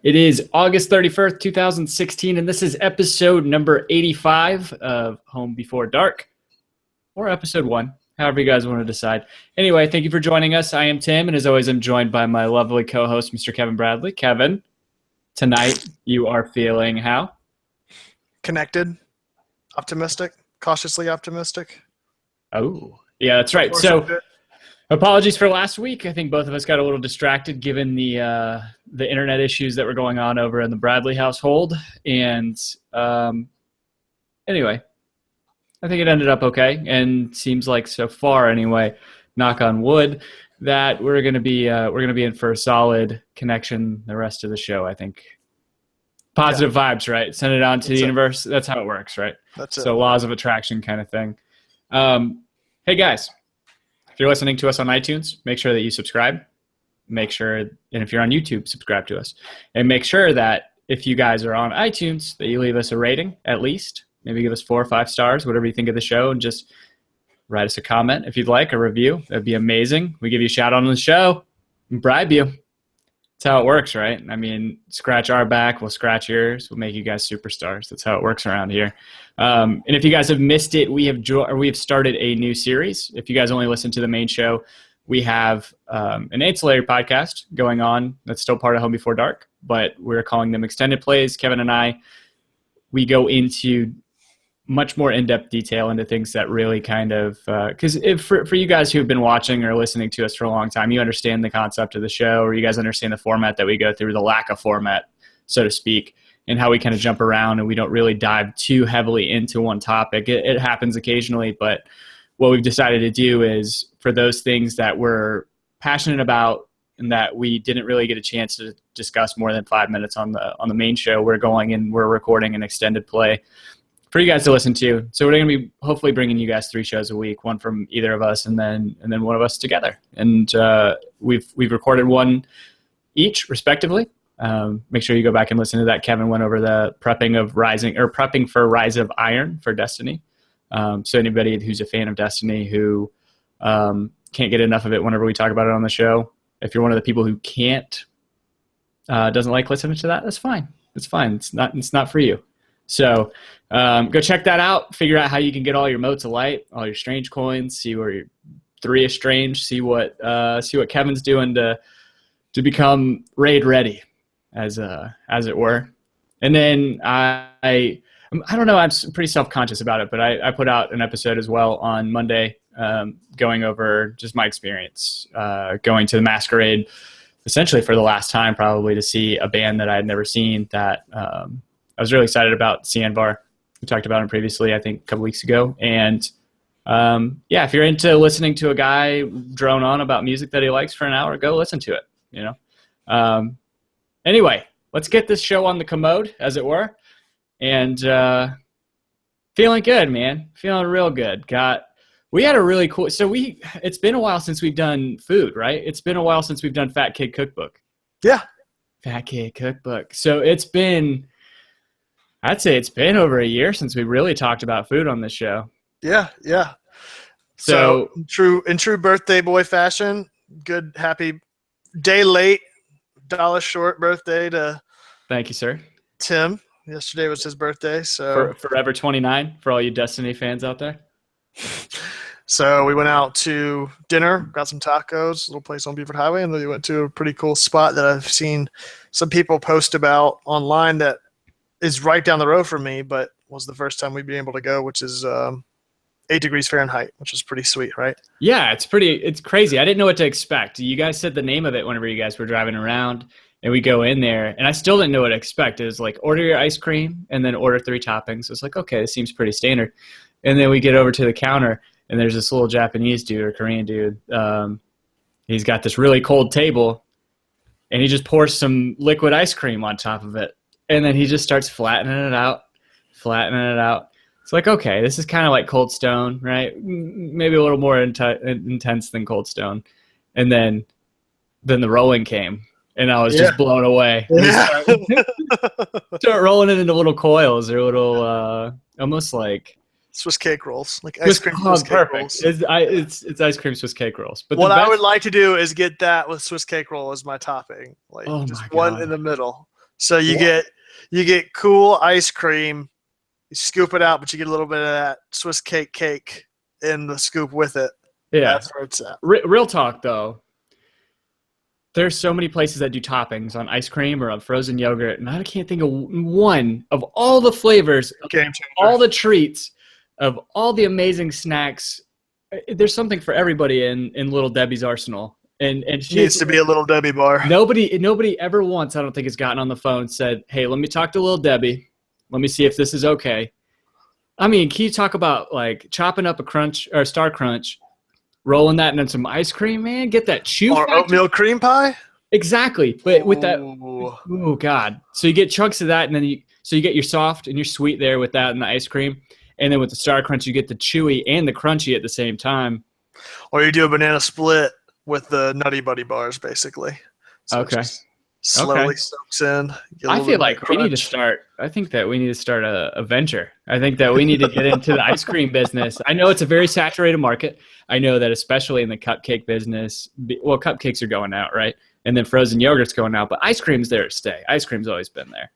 It is August 31st, 2016, and this is episode number 85 of Home Before Dark, or episode 1, however you guys want to decide. Anyway, thank you for joining us. I am Tim, and as always, I'm joined by my lovely co-host, Mr. Kevin Bradley. Kevin, tonight you are feeling how? Connected, optimistic, cautiously optimistic. Oh, yeah, that's right. So, apologies for last week. I think both of us got a little distracted given the internet issues that were going on over in the Bradley household. And anyway, I think it ended up okay, and seems like so far anyway, knock on wood, that we're gonna be in for a solid connection the rest of the show. I think positive vibes, right? Send it on to the universe. That's how it works, right? That's it. So laws of attraction kind of thing. Hey guys. If you're listening to us on iTunes, make sure that you subscribe. And if you're on YouTube, subscribe to us. And make sure that if you guys are on iTunes, that you leave us a rating, at least. Maybe give us 4 or 5 stars, whatever you think of the show, and just write us a comment if you'd like, a review. That'd be amazing. We give you a shout out on the show and bribe you. That's how it works, right? I mean, scratch our back, we'll scratch yours. We'll make you guys superstars. That's how it works around here. And if you guys have missed it, we have started a new series. If you guys only listen to the main show, we have an ancillary podcast going on that's still part of Home Before Dark, but we're calling them Extended Plays. Kevin and I, we go into much more in-depth detail into things that really kind of, because for you guys who have been watching or listening to us for a long time, you understand the concept of the show, or you guys understand the format that we go through, the lack of format, so to speak, and how we kind of jump around and we don't really dive too heavily into one topic. It happens occasionally, but what we've decided to do is for those things that we're passionate about and that we didn't really get a chance to discuss more than 5 minutes on the main show, we're recording an extended play for you guys to listen to. So we're going to be hopefully bringing you guys 3 shows a week, one from either of us and then one of us together. And we've recorded one each respectively. Make sure you go back and listen to that. Kevin went over the prepping for Rise of Iron for Destiny. So anybody who's a fan of Destiny who can't get enough of it whenever we talk about it on the show, if you're one of the people who doesn't like listening to that, that's fine. It's fine. It's not for you. So go check that out. Figure out how you can get all your motes of light, all your strange coins. See where your 3 is strange. See what Kevin's doing to become raid ready, as it were. And then I don't know. I'm pretty self-conscious about it, but I put out an episode as well on Monday, going over just my experience going to the Masquerade, essentially for the last time, probably, to see a band that I had never seen that. I was really excited about Cianvar. We talked about him previously, I think, a couple weeks ago. And if you're into listening to a guy drone on about music that he likes for an hour, go listen to it. Anyway, let's get this show on the commode, as it were. And feeling good, man. Feeling real good. We had a really cool. So it's been a while since we've done food, right? It's been a while since we've done Fat Kid Cookbook. Yeah. Fat Kid Cookbook. So I'd say it's been over a year since we really talked about food on this show. Yeah. So in true birthday boy fashion, good, happy day late, dollar short birthday to. Thank you, sir. Tim. Yesterday was his birthday. So Forever 29 for all you Destiny fans out there. So we went out to dinner, got some tacos, a little place on Beaufort Highway, and then we went to a pretty cool spot that I've seen some people post about online that is right down the road from me, but was the first time we'd be able to go, which is 8 degrees Fahrenheit, which is pretty sweet, right? Yeah, it's crazy. I didn't know what to expect. You guys said the name of it whenever you guys were driving around, and we go in there, and I still didn't know what to expect. It was like, order your ice cream and then order 3 toppings. It's like, okay, this seems pretty standard. And then we get over to the counter, and there's this little Japanese dude or Korean dude. He's got this really cold table, and he just pours some liquid ice cream on top of it. And then he just starts flattening it out. It's like, okay, this is kind of like Cold Stone, right? Maybe a little more intense than Cold Stone. And then the rolling came, and I was just blown away. Yeah. Start rolling it into little coils or little, almost like Swiss cake rolls, like ice cream Swiss cake rolls. It's ice cream Swiss cake rolls. But what I would like to do is get that with Swiss cake roll as my topping, like just one in the middle. So you get cool ice cream. You scoop it out, but you get a little bit of that Swiss cake in the scoop with it. Yeah. That's where it's at. Real talk though. There's so many places that do toppings on ice cream or on frozen yogurt, and I can't think of one of all the flavors, Game changer. all the treats, of all the amazing snacks. There's something for everybody in Little Debbie's arsenal, and she needs to be a Little Debbie bar. Nobody ever once, I don't think, has gotten on the phone and said, "Hey, let me talk to Little Debbie. Let me see if this is okay." I mean, can you talk about like chopping up a crunch or a Star Crunch, rolling that in some ice cream, man? Get that chew or factor. Oatmeal cream pie. Exactly, but with that, oh god! So you get chunks of that, and then you get your soft and your sweet there with that and the ice cream, and then with the Star Crunch, you get the chewy and the crunchy at the same time. Or you do a banana split with the Nutty Buddy bars, basically. So okay. Slowly soaks in. I feel like we need to start. I think that we need to start a venture. I think that we need to get into the ice cream business. I know it's a very saturated market. I know that especially in the cupcake business, well, cupcakes are going out, right? And then frozen yogurt's going out, but ice cream's there to stay. Ice cream's always been there.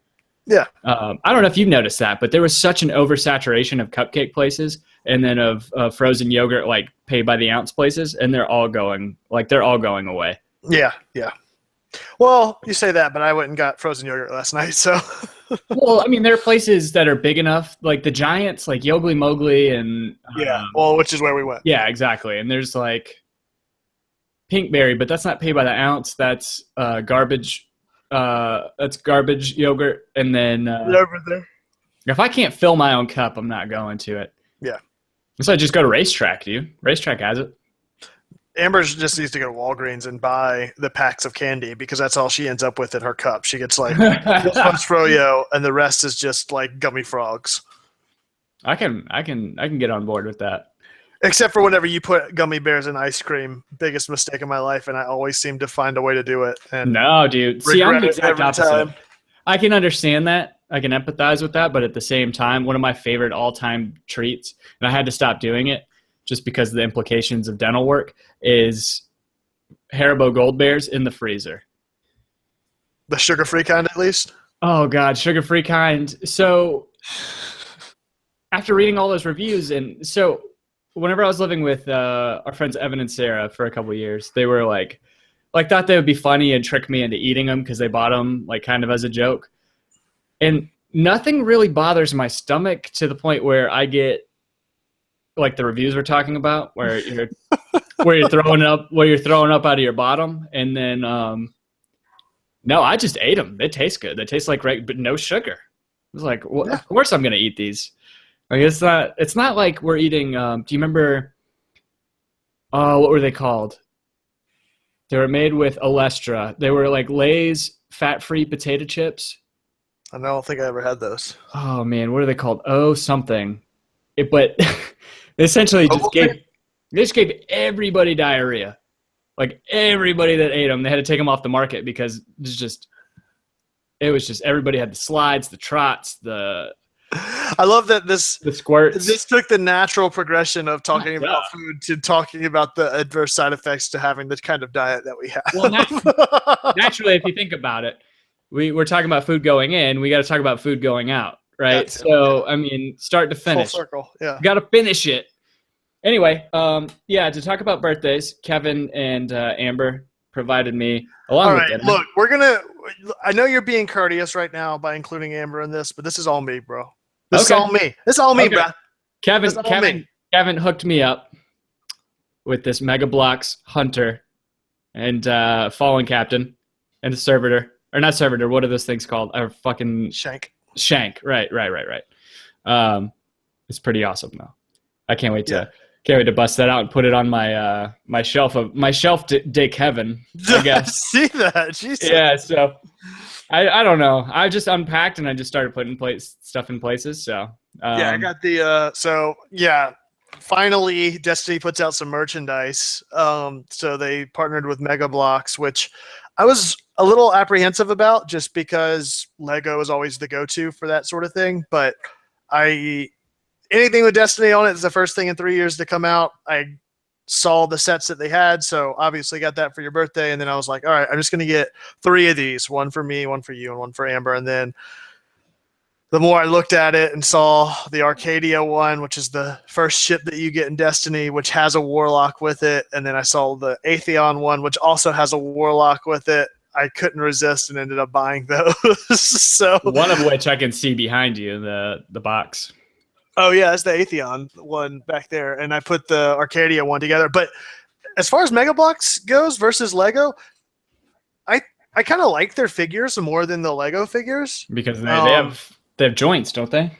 Yeah. I don't know if you've noticed that, but there was such an oversaturation of cupcake places and then of frozen yogurt, like pay by the ounce places, and they're all going away. Yeah, yeah. Well, you say that, but I went and got frozen yogurt last night, so. Well, I mean, there are places that are big enough, like the giants, like Yogli Mowgli, and which is where we went. Yeah, exactly. And there's like Pinkberry, but that's not pay by the ounce. That's garbage. That's garbage yogurt, and then over there. If I can't fill my own cup, I'm not going to it. Yeah. So I just go to Racetrack, dude. Racetrack has it. Amber just needs to go to Walgreens and buy the packs of candy because that's all she ends up with in her cup. She gets like this much froyo, and the rest is just like gummy frogs. I can get on board with that. Except for whenever you put gummy bears in ice cream, biggest mistake of my life, and I always seem to find a way to do it. And no, dude. See, I'm the exact opposite. Time. I can understand that. I can empathize with that, but at the same time, one of my favorite all-time treats, and I had to stop doing it just because of the implications of dental work, is Haribo Gold Bears in the freezer. The sugar-free kind, at least? Oh, God, sugar-free kind. So after reading all those reviews, and so whenever I was living with our friends Evan and Sarah for a couple of years, they were like thought they would be funny and trick me into eating them because they bought them like kind of as a joke. And nothing really bothers my stomach to the point where I get like the reviews we're talking about, where you're throwing up out of your bottom, and then no, I just ate them. They taste good. They taste like but no sugar. It was like, well, of course I'm gonna eat these. Like it's not like we're eating. Do you remember? What were they called? They were made with Olestra. They were like Lay's fat-free potato chips. I don't think I ever had those. Oh man, what are they called? Oh, something. But they essentially just gave everybody diarrhea. Like everybody that ate them, they had to take them off the market because it was just everybody had the slides, the trots, I love that the squirts. This took the natural progression of talking about food to talking about the adverse side effects to having the kind of diet that we have. Well, naturally, if you think about it, we're talking about food going in. We got to talk about food going out, right? So, I mean, start to finish. Full circle, yeah. Got to finish it. Anyway, to talk about birthdays, Kevin and Amber provided me along with dinner. Look, I know you're being courteous right now by including Amber in this, but this is all me, bro. This is all me. This is all me, bro. Kevin hooked me up with this Megabloks Hunter and Fallen Captain and a Servitor. Or not Servitor, what are those things called? Fucking Shank. Right. It's pretty awesome though. I can't wait to bust that out and put it on my my shelf Dick Heaven, I guess. See that? Jesus. Yeah, so I don't know. I just unpacked and I just started putting stuff in places. So I got the finally Destiny puts out some merchandise. So they partnered with Megabloks, which I was a little apprehensive about just because Lego is always the go-to for that sort of thing. But anything with Destiny on it is the first thing in 3 years to come out. I saw the sets that they had, so obviously got that for your birthday. And then I was like, all right, I'm just going to get 3 of these, one for me, one for you, and one for Amber. And then the more I looked at it and saw the Arcadia one, which is the first ship that you get in Destiny, which has a Warlock with it, and then I saw the Atheon one, which also has a Warlock with it, I couldn't resist and ended up buying those. So one of which I can see behind you, the box. Oh yeah, that's the Atheon one back there, and I put the Arcadia one together. But as far as Megabloks goes versus Lego, I kind of like their figures more than the Lego figures because they have joints, don't they?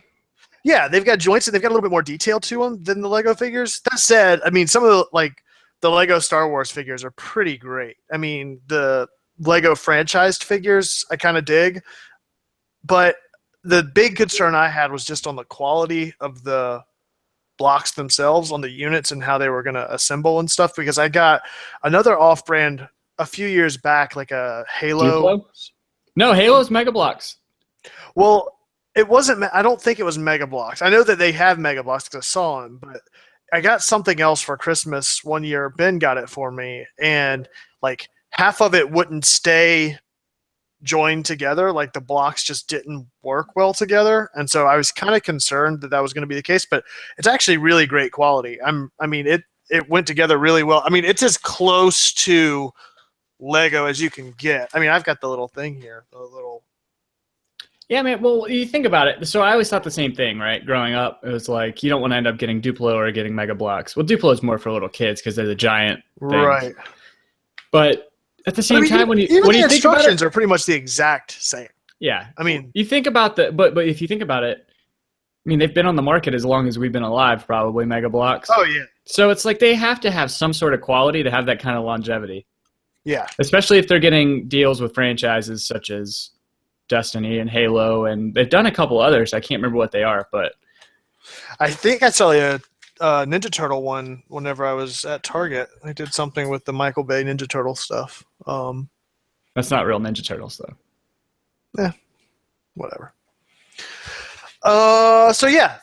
Yeah, they've got joints and they've got a little bit more detail to them than the Lego figures. That said, I mean, some of the Lego Star Wars figures are pretty great. I mean, the Lego franchised figures I kind of dig, but the big concern I had was just on the quality of the blocks themselves, on the units and how they were going to assemble and stuff, because I got another off-brand a few years back, like a Halo. Duplo? No, Halo's Megabloks. Well, it wasn't. I don't think it was Megabloks. I know that they have Megabloks because I saw them, but I got something else for Christmas one year. Ben got it for me, and like half of it wouldn't stay joined together. Like the blocks just didn't work well together, and so I was kind of concerned that was going to be the case. But it's actually really great quality. I mean, it went together really well. I mean, it's as close to Lego as you can get. I mean, I've got the little thing here, the little. Yeah, man. Well, you think about it. So I always thought the same thing, right? Growing up, it was like you don't want to end up getting Duplo or getting Megabloks. Well, Duplo is more for little kids because they're the giant things. Right. But at the same time, when you think instructions are pretty much the exact same. Yeah. I mean, you think about but if you think about it, I mean, they've been on the market as long as we've been alive, probably, Megabloks. Oh yeah. So it's like they have to have some sort of quality to have that kind of longevity. Yeah. Especially if they're getting deals with franchises such as Destiny and Halo, and they've done a couple others. I can't remember what they are, but I think I saw a Ninja Turtle one whenever I was at Target. I did something with the Michael Bay Ninja Turtle stuff. That's not real Ninja Turtles, though. Yeah, whatever. So yeah,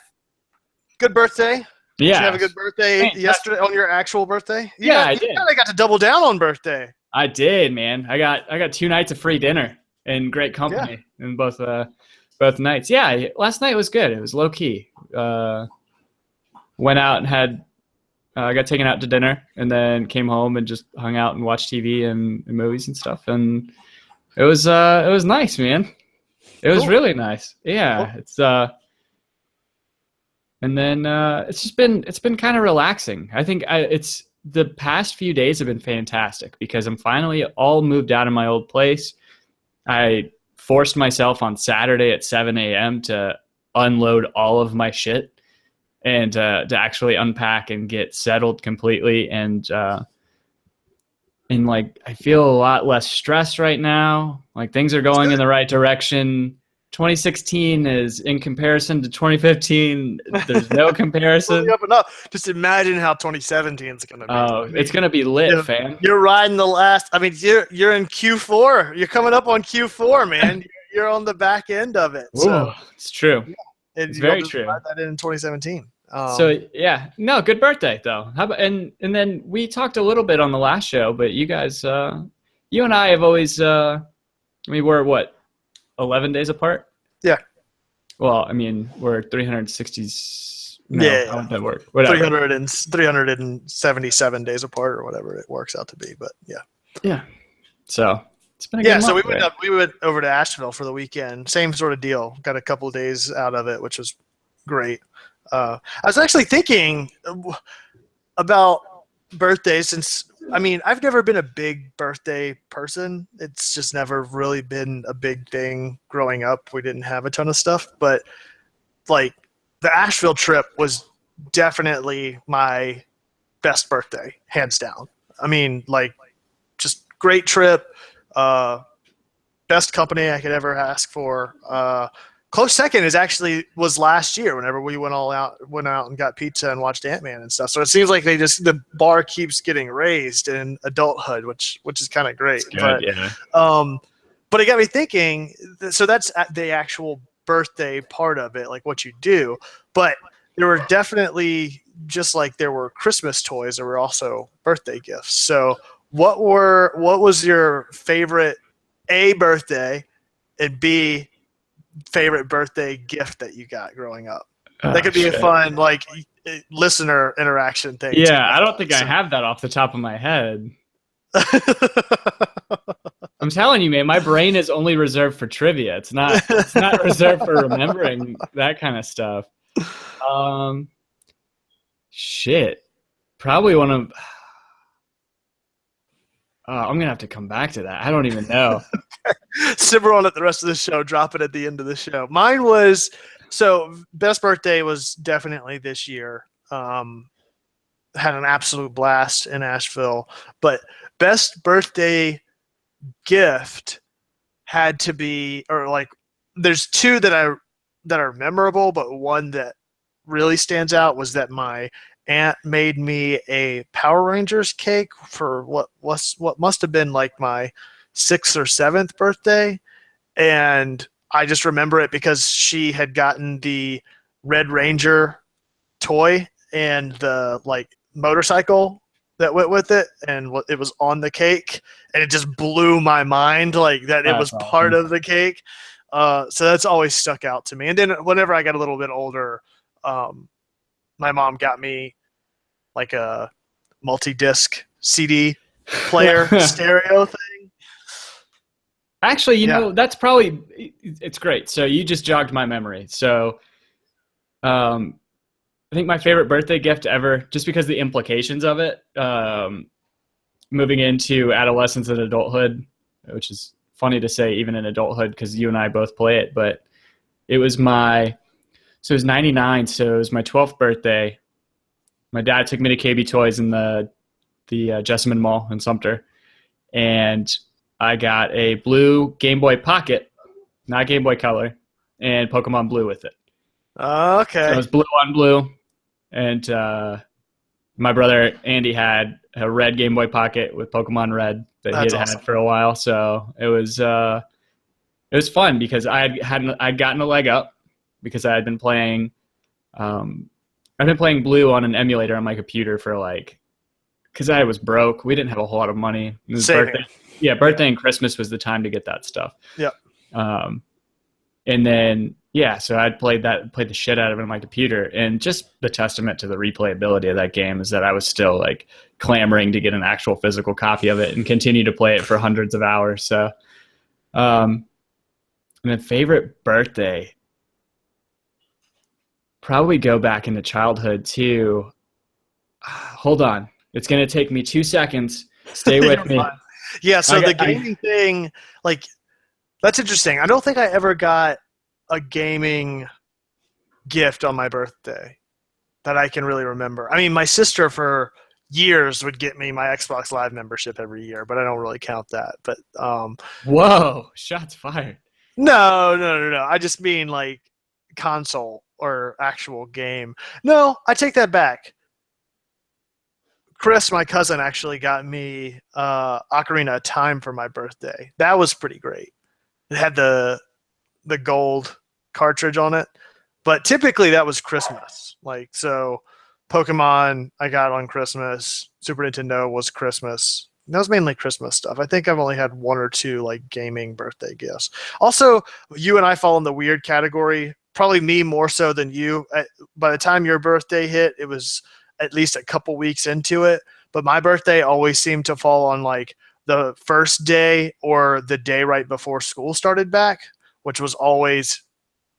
good birthday. Yeah, did you have a good birthday yesterday on your actual birthday? I did. I got to double down on birthday. I did, man. I got 2 nights of free dinner and great company in both nights. Yeah, last night was good. It was low key. Went out and had got taken out to dinner, and then came home and just hung out and watched TV and movies and stuff. And it was nice, man. It was really nice. Yeah, cool. It's and then it's been kind of relaxing. I think it's the past few days have been fantastic because I'm finally all moved out of my old place. I forced myself on Saturday at 7 a.m. to unload all of my shit and to actually unpack and get settled completely. And like, I feel a lot less stressed right now. Like, things are going in the right direction. 2016 is, in comparison to 2015, there's no comparison. Up and up. Just imagine how 2017 is going to be. Oh, it's going to be lit, fam. You're riding the last. I mean, you're in Q4. You're coming up on Q4, man. You're on the back end of it. So it's true. Yeah, it's very true. Ride that in 2017. So yeah, no, good birthday though. How about and then we talked a little bit on the last show, but you guys, you and I have always, we were what? 11 days apart? Yeah. Well, I mean, we're 360. No, how would that work? Whatever. 377 days apart or whatever it works out to be. But yeah. Yeah. So it's been a good month, so we went over to Asheville for the weekend. Same sort of deal. Got a couple of days out of it, which was great. I was actually thinking about birthdays since, I mean, I've never been a big birthday person. It's just never really been a big thing growing up. We didn't have a ton of stuff, but like the Asheville trip was definitely my best birthday, hands down. I mean, like, just great trip, best company I could ever ask for. Close second was last year whenever we went out and got pizza and watched Ant-Man and stuff. So it seems like the bar keeps getting raised in adulthood, which is kind of great. Good, yeah. But it got me thinking. So that's the actual birthday part of it, like what you do. But there were definitely, just like there were Christmas toys, there were also birthday gifts. So what was your favorite A, birthday, and B, favorite birthday gift that you got growing up? That could be a Shit. fun listener interaction thing too. Yeah, I don't think I have that off the top of my head. I'm telling you, man, my brain is only reserved for trivia. It's not reserved for remembering that kind of stuff. Shit. Probably one of I'm gonna have to come back to that. I don't even know. Simmer on it the rest of the show. Drop it at the end of the show. Mine was best birthday was definitely this year. Had an absolute blast in Asheville, but best birthday gift had to be, or like, there's two that are memorable, but one that really stands out was that my aunt made me a Power Rangers cake for what must have been like my 6th or 7th birthday. And I just remember it because she had gotten the Red Ranger toy and the like motorcycle that went with it, and it was on the cake, and it just blew my mind, like that it was That's part awesome. of the cake. So that's always stuck out to me. And then whenever I got a little bit older, my mom got me like a multi-disc CD player stereo thing. Actually, you know, that's probably, it's great. So you just jogged my memory. So I think my favorite birthday gift ever, just because the implications of it, moving into adolescence and adulthood, which is funny to say even in adulthood because you and I both play it, but it was it was 99, so it was my 12th birthday. My dad took me to KB Toys in the Jessamine Mall in Sumter, and I got a blue Game Boy Pocket, not Game Boy Color, and Pokemon Blue with it. Okay. So it was blue on blue, and my brother Andy had a red Game Boy Pocket with Pokemon Red that he had for a while. So it was fun because I'd gotten a leg up because I had been playing Blue on an emulator on my computer for because I was broke. We didn't have a whole lot of money. It was birthday. Yeah, birthday and Christmas was the time to get that stuff. Yeah. And then so I'd played the shit out of it on my computer, and just the testament to the replayability of that game is that I was still like clamoring to get an actual physical copy of it and continue to play it for hundreds of hours. So, and then favorite birthday, probably go back into childhood too. Hold on. It's going to take me 2 seconds. Stay with me. Yeah, so the gaming thing, like, that's interesting. I don't think I ever got a gaming gift on my birthday that I can really remember. I mean, my sister for years would get me my Xbox Live membership every year, but I don't really count that. But whoa, shots fired. No. I just mean like console or actual game. No, I take that back. Chris, my cousin, actually got me Ocarina of Time for my birthday. That was pretty great. It had the gold cartridge on it, but typically that was Christmas. Like, so Pokemon I got on Christmas. Super Nintendo was Christmas. That was mainly Christmas stuff. I think I've only had one or two like gaming birthday gifts. Also, you and I fall in the weird category. Probably me more so than you. By the time your birthday hit, it was at least a couple weeks into it. But my birthday always seemed to fall on like the first day or the day right before school started back, which was always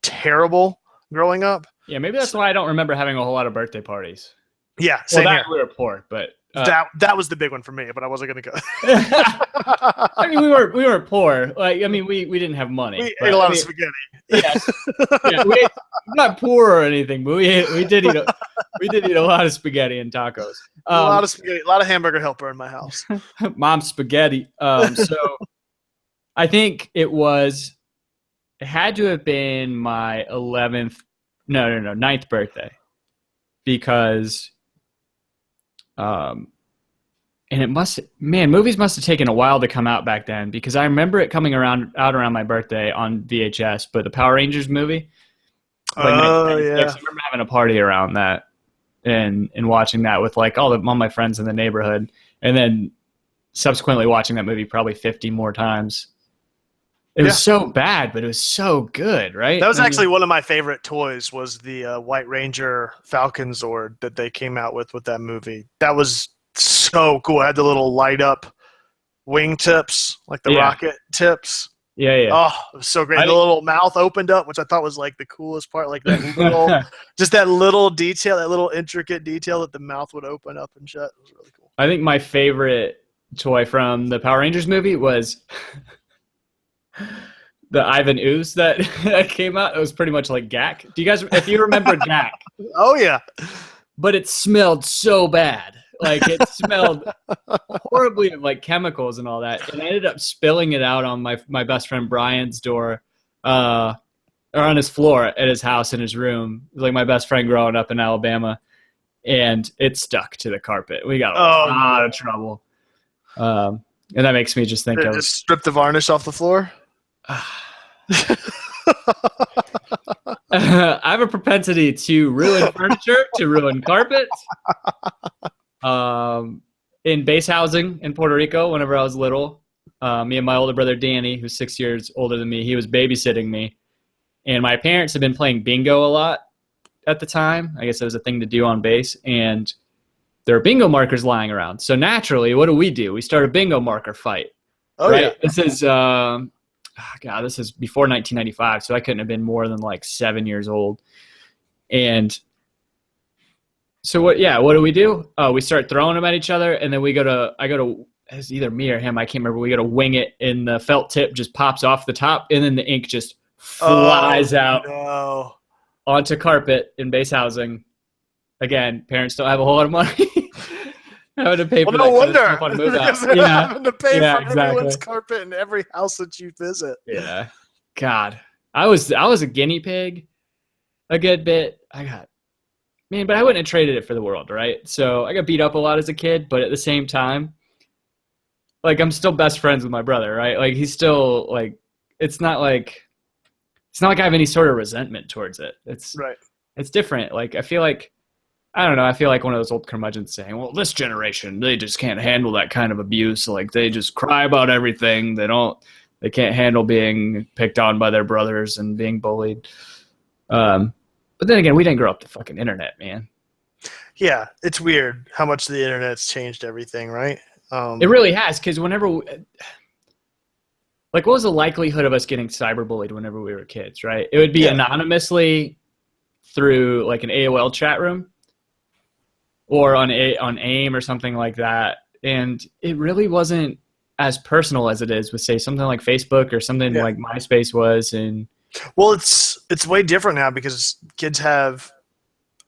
terrible growing up. Yeah, maybe that's why I don't remember having a whole lot of birthday parties. Yeah, same here. We were poor, but that was the big one for me. But I wasn't going to go. I mean, we were poor. Like, I mean, we didn't have money. We ate a lot of spaghetti. Yes. Yeah, we're not poor or anything, but we did eat a lot of spaghetti and tacos. A lot of spaghetti, a lot of hamburger helper in my house. Mom's spaghetti. So I think it had to have been my 9th birthday, because and movies must have taken a while to come out back then, because I remember it coming out around my birthday on VHS. But the Power Rangers movie, like Oh 1996. yeah. I remember having a party around that and watching that with like all my friends in the neighborhood, and then subsequently watching that movie probably 50 more times. It was so bad, but it was so good, right? That was I mean, actually one of my favorite toys. Was the White Ranger Falcon Zord that they came out with that movie. That was so cool. It had the little light up wing tips, like the rocket tips. yeah. Oh, it was so great. I The think little mouth opened up, which I thought was like the coolest part. Like that little, just that little detail, that little intricate detail that the mouth would open up and shut. It was really cool. I think my favorite toy from the Power Rangers movie was the Ivan Ooze that came out. It was pretty much like Gak. Do you guys, if you remember Gak? Oh yeah. But it smelled so bad. Like it smelled horribly of like chemicals and all that. And I ended up spilling it out on my best friend Brian's door, or on his floor at his house in his room. It was like my best friend growing up in Alabama, and it stuck to the carpet. We got a lot of trouble. And that makes me just think of just strip the varnish off the floor. I have a propensity to ruin furniture, to ruin carpets. In base housing in Puerto Rico, whenever I was little, me and my older brother Danny, who's 6 years older than me, he was babysitting me. And my parents had been playing bingo a lot at the time. I guess it was a thing to do on base. And there are bingo markers lying around. So naturally, what do? We start a bingo marker fight. Oh, right? yeah. This is, this is before 1995. So I couldn't have been more than like 7 years old. And so what do? We start throwing them at each other. And then it's either me or him. I can't remember. We go to wing it, and the felt tip just pops off the top. And then the ink just flies out onto carpet in base housing. Again, parents don't have a whole lot of money. Having to pay for no wonder. On move out. Having to pay for exactly. everyone's carpet in every house that you visit. Yeah. God. I was a guinea pig a good bit. But I wouldn't have traded it for the world, right? So I got beat up a lot as a kid, but at the same time, like I'm still best friends with my brother, right? Like he's still like, it's not like I have any sort of resentment towards it. It's different. Like I feel like one of those old curmudgeons saying, well, this generation, they just can't handle that kind of abuse. Like they just cry about everything. They can't handle being picked on by their brothers and being bullied. But then again, we didn't grow up the fucking internet, man. Yeah, it's weird how much the internet's changed everything, right? It really has, because what was the likelihood of us getting cyberbullied whenever we were kids, right? It would be anonymously through like an AOL chat room or on AIM or something like that. And it really wasn't as personal as it is with, say, something like Facebook or something like MySpace was. And well, it's way different now because kids have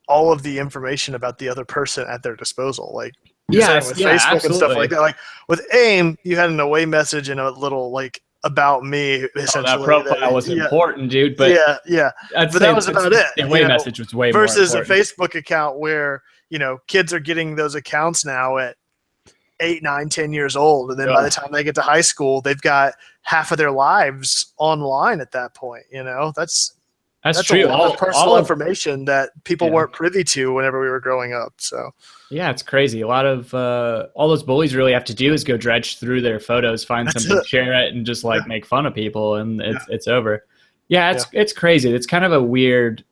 all of the information about the other person at their disposal. Like with Facebook absolutely. and stuff like that. Like with AIM, you had an away message and a little like about me. Essentially, that profile was important, dude. But but that was about it. The away message was way versus more a Facebook account where kids are getting those accounts now at 8, 9, 10 years old, and then by the time they get to high school, they've got half of their lives online at that point. That's true. A lot of personal information that people weren't privy to whenever we were growing up. So yeah, it's crazy. A lot of all those bullies really have to do is go dredge through their photos, find something, share it, and just like make fun of people, and it's over. Yeah, it's crazy. It's kind of a weird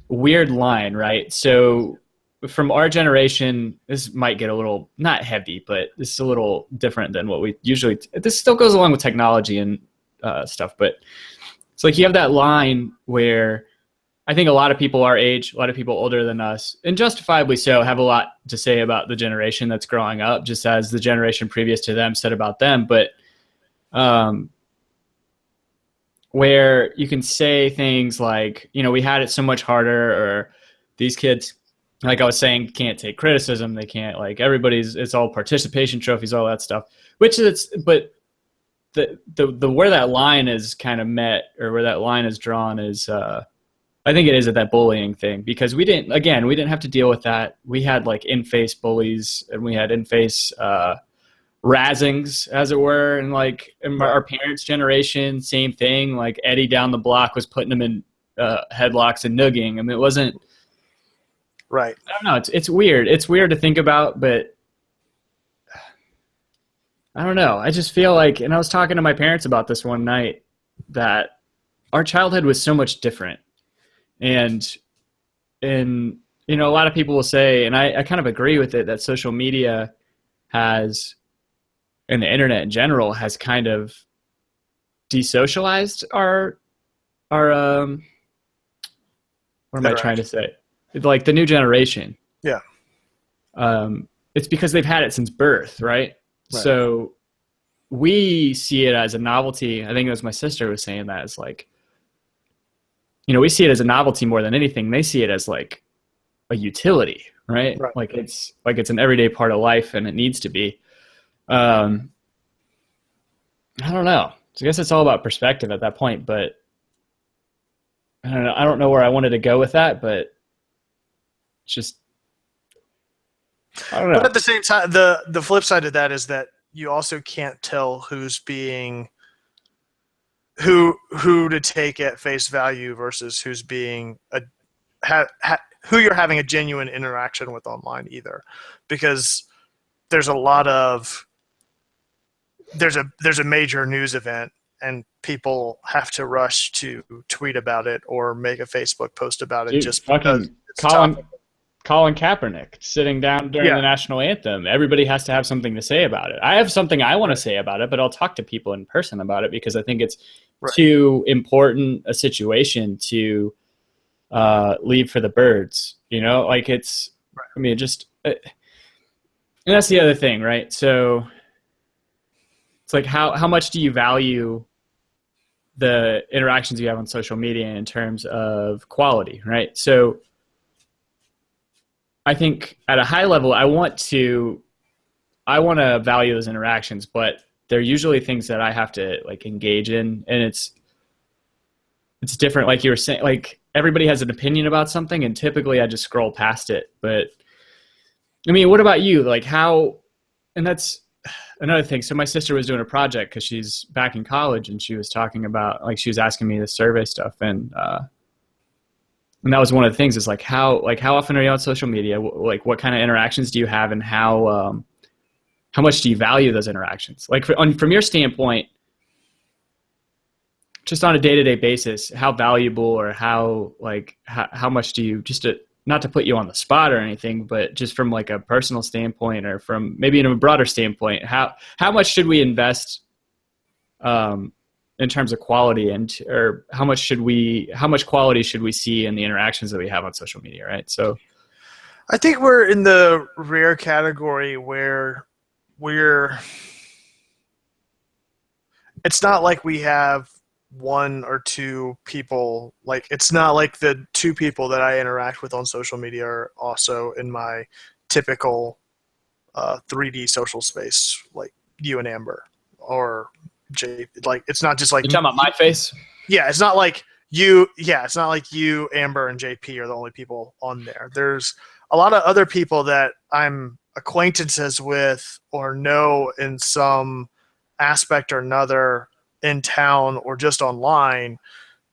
line, right? So from our generation, this might get a little not heavy, but this is a little different than what we usually. This still goes along with technology and stuff, but it's like you have that line where I think a lot of people our age, a lot of people older than us, and justifiably so, have a lot to say about the generation that's growing up, just as the generation previous to them said about them. But where you can say things like, we had it so much harder, or these kids, like I was saying, can't take criticism. They can't, like, it's all participation trophies, all that stuff, but the where that line is kind of met, or where that line is drawn is, I think it is at that bullying thing, because we didn't have to deal with that. We had like in-face bullies, and we had in-face razzings, as it were. And like in our parents' generation, same thing. Like Eddie down the block was putting them in headlocks and nooging. I mean, it wasn't. Right. I don't know. It's weird. It's weird to think about, but I don't know. I just feel like, and I was talking to my parents about this one night, that our childhood was so much different, and you know, a lot of people will say, and I kind of agree with it, that social media has, and the internet in general, has kind of desocialized our what am I trying to say? Like the new generation. Yeah. It's because they've had it since birth, right? So we see it as a novelty. I think it was my sister was saying that. It's like, you know, we see it as a novelty more than anything. They see it as like a utility, right? Like it's an everyday part of life, and it needs to be. I don't know. So I guess it's all about perspective at that point, but I don't know. I don't know where I wanted to go with that, but it's just, I don't know. But at the same time, the flip side of that is that you also can't tell who's being who to take at face value versus who's being who you're having a genuine interaction with online either, because there's a major news event and people have to rush to tweet about it or make a Facebook post about it. Dude, just fucking Colin Kaepernick sitting down during the national anthem. Everybody has to have something to say about it. I have something I want to say about it, but I'll talk to people in person about it because I think it's too important a situation to leave for the birds. You know, like it's, I mean, and that's the other thing, right? So it's like, how much do you value the interactions you have on social media in terms of quality, right? So I think at a high level, I want to value those interactions, but they're usually things that I have to like engage in, and it's different. Like you were saying, like everybody has an opinion about something, and typically I just scroll past it. But I mean, what about you? Like how, and that's another thing. So my sister was doing a project because she's back in college, and she was talking about, like, she was asking me the survey stuff, and that was one of the things, is like how often are you on social media? Like what kind of interactions do you have, and how much do you value those interactions? Like from your standpoint, just on a day-to-day basis, how valuable, or how much do you, just to, not to put you on the spot or anything, but just from like a personal standpoint, or from maybe in a broader standpoint, how much should we invest in terms of quality, or how much quality should we see in the interactions that we have on social media, right? So I think we're in the rare category where it's not like we have one or two people, like it's not like the two people that I interact with on social media are also in my typical 3D social space, like you and Amber, or Jay. Like it's not just like, you're talking about my face. Yeah, it's not like you. Yeah, it's not like you, Amber, and JP are the only people on there. There's a lot of other people that I'm acquaintances with or know in some aspect or another in town or just online,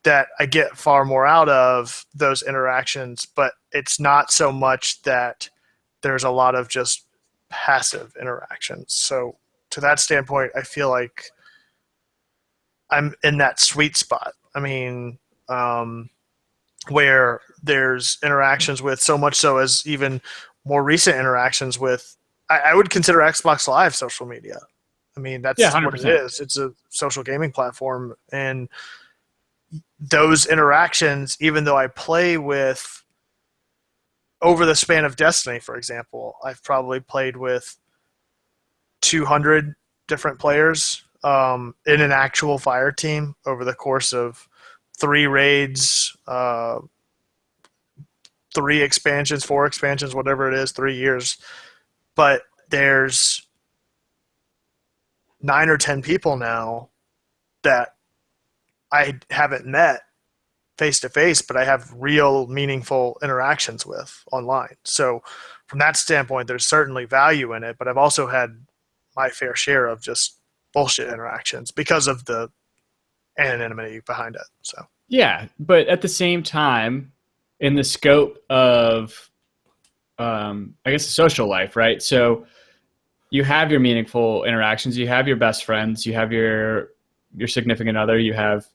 that I get far more out of those interactions, but it's not so much that there's a lot of just passive interactions. So to that standpoint, I feel like I'm in that sweet spot. I mean, where there's interactions with, so much so as even more recent interactions with, I would consider Xbox Live social media. I mean, that's what it is. It's a social gaming platform. And those interactions, even though I play with, over the span of Destiny, for example, I've probably played with 200 different players in an actual fire team over the course of 3 raids, 3 expansions, 4 expansions, whatever it is, 3 years. But there's 9 or 10 people now that I haven't met face to face, but I have real meaningful interactions with online. So from that standpoint, there's certainly value in it, but I've also had my fair share of just bullshit interactions because of the anonymity behind it. So Yeah, but at the same time, in the scope of, I guess, social life, right? So you have your meaningful interactions, you have your best friends, you have your significant other, you have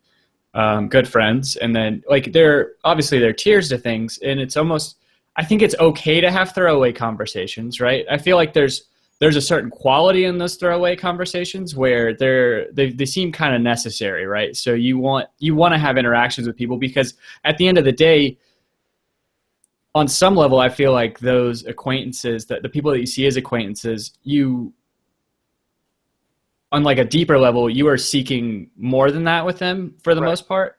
good friends, and then like there are tiers to things, and it's almost, I think it's okay to have throwaway conversations, right? I feel like there's a certain quality in those throwaway conversations where they seem kind of necessary, right? So you want to have interactions with people because at the end of the day, on some level, I feel like those acquaintances, that the people that you see as acquaintances, you, on like a deeper level, you are seeking more than that with them for the most part.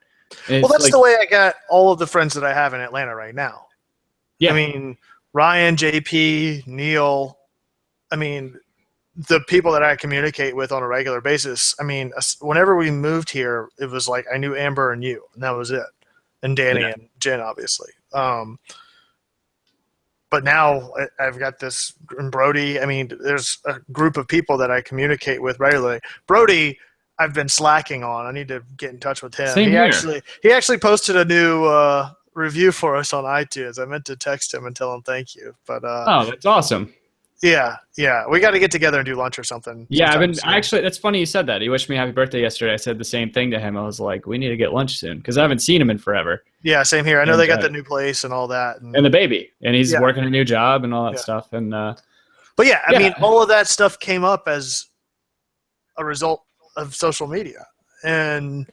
And Well, it's that's like, the way I got all of the friends that I have in Atlanta right now. yeah, I mean, Ryan, JP, Neil. I mean, the people that I communicate with on a regular basis. I mean, whenever we moved here, it was like I knew Amber and you, and that was it, and Danny yeah, and Jen, obviously. But now I've got this and Brody. I mean, there's a group of people that I communicate with regularly. Brody, I've been slacking on. I need to get in touch with him. same here. He actually posted a new review for us on iTunes. I meant to text him and tell him thank you, but Oh, that's awesome. yeah, we got to get together and do lunch or something. Yeah, I've been soon. actually. That's funny you said that. He wished me happy birthday yesterday. I said the same thing to him. I was like, "We need to get lunch soon," because I haven't seen him in forever. Yeah, same here. I know And they got the new place and all that, and the baby, and he's Yeah. working a new job and all that Yeah. stuff. And But yeah, I Yeah. mean, all of that stuff came up as a result of social media, and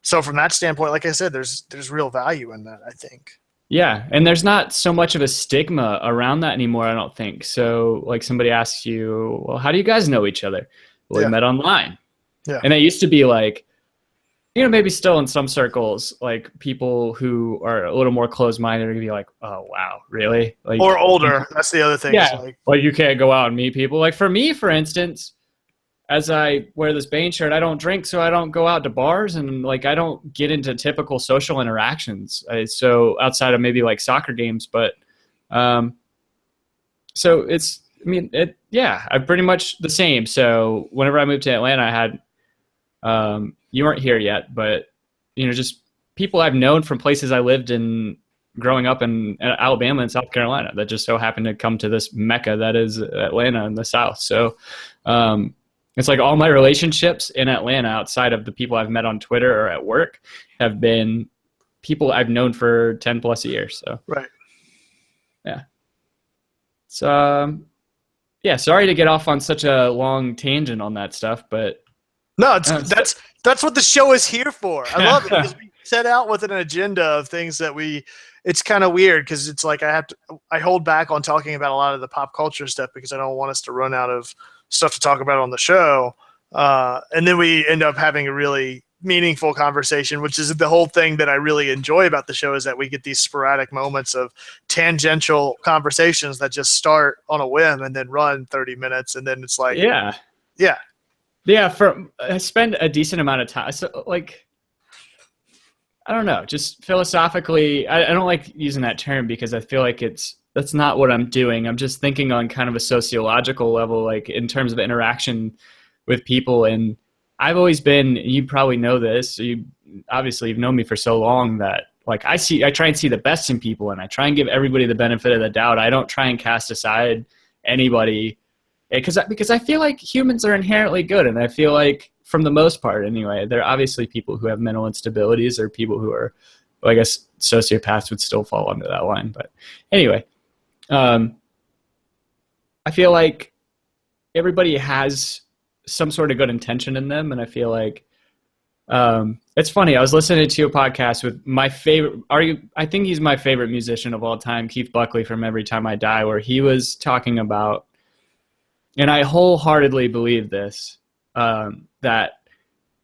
so from that standpoint, like I said, there's real value in that, I think. yeah, and there's not so much of a stigma around that anymore, I don't think. So, like, somebody asks you, "Well, how do you guys know each other?" Well, we Yeah. met online. Yeah. And it used to be like, maybe still in some circles, like people who are a little more closed-minded are gonna be like, "Oh, wow, really?" Like, Or older. That's the other thing. yeah, like you can't go out and meet people. Like for me, for instance, as I wear this Bane shirt, I don't drink, so I don't go out to bars, and like I don't get into typical social interactions. So outside of maybe like soccer games, but so it's, I mean, yeah, I'm pretty much the same. So whenever I moved to Atlanta, I had, you weren't here yet, but just people I've known from places I lived in growing up in Alabama and South Carolina that just so happened to come to this mecca that is Atlanta in the South. So it's like all my relationships in Atlanta outside of the people I've met on Twitter or at work have been people I've known for 10 plus years. So, Right. Yeah. So, yeah, sorry to get off on such a long tangent on that stuff, but no, that's what the show is here for. I love it because we set out with an agenda of things that it's kind of weird because it's like I hold back on talking about a lot of the pop culture stuff because I don't want us to run out of stuff to talk about on the show. And then we end up having a really meaningful conversation, which is the whole thing that I really enjoy about the show is that we get these sporadic moments of tangential conversations that just start on a whim and then run 30 minutes. And then it's like, yeah. I spend a decent amount of time. So like, I don't know, just philosophically, I don't like using that term because I feel like that's not what I'm doing. I'm just thinking on kind of a sociological level, like in terms of interaction with people. And I've always been, you probably know this, you've known me for so long that like I try and see the best in people and I try and give everybody the benefit of the doubt. I don't try and cast aside anybody because I feel like humans are inherently good. And I feel like from the most part anyway, there are obviously people who have mental instabilities or people who are, well, I guess sociopaths would still fall under that line. But anyway, I feel like everybody has some sort of good intention in them. And I feel like it's funny. I was listening to a podcast with my favorite, I think he's my favorite musician of all time, Keith Buckley from Every Time I Die, where he was talking about, and I wholeheartedly believe this, that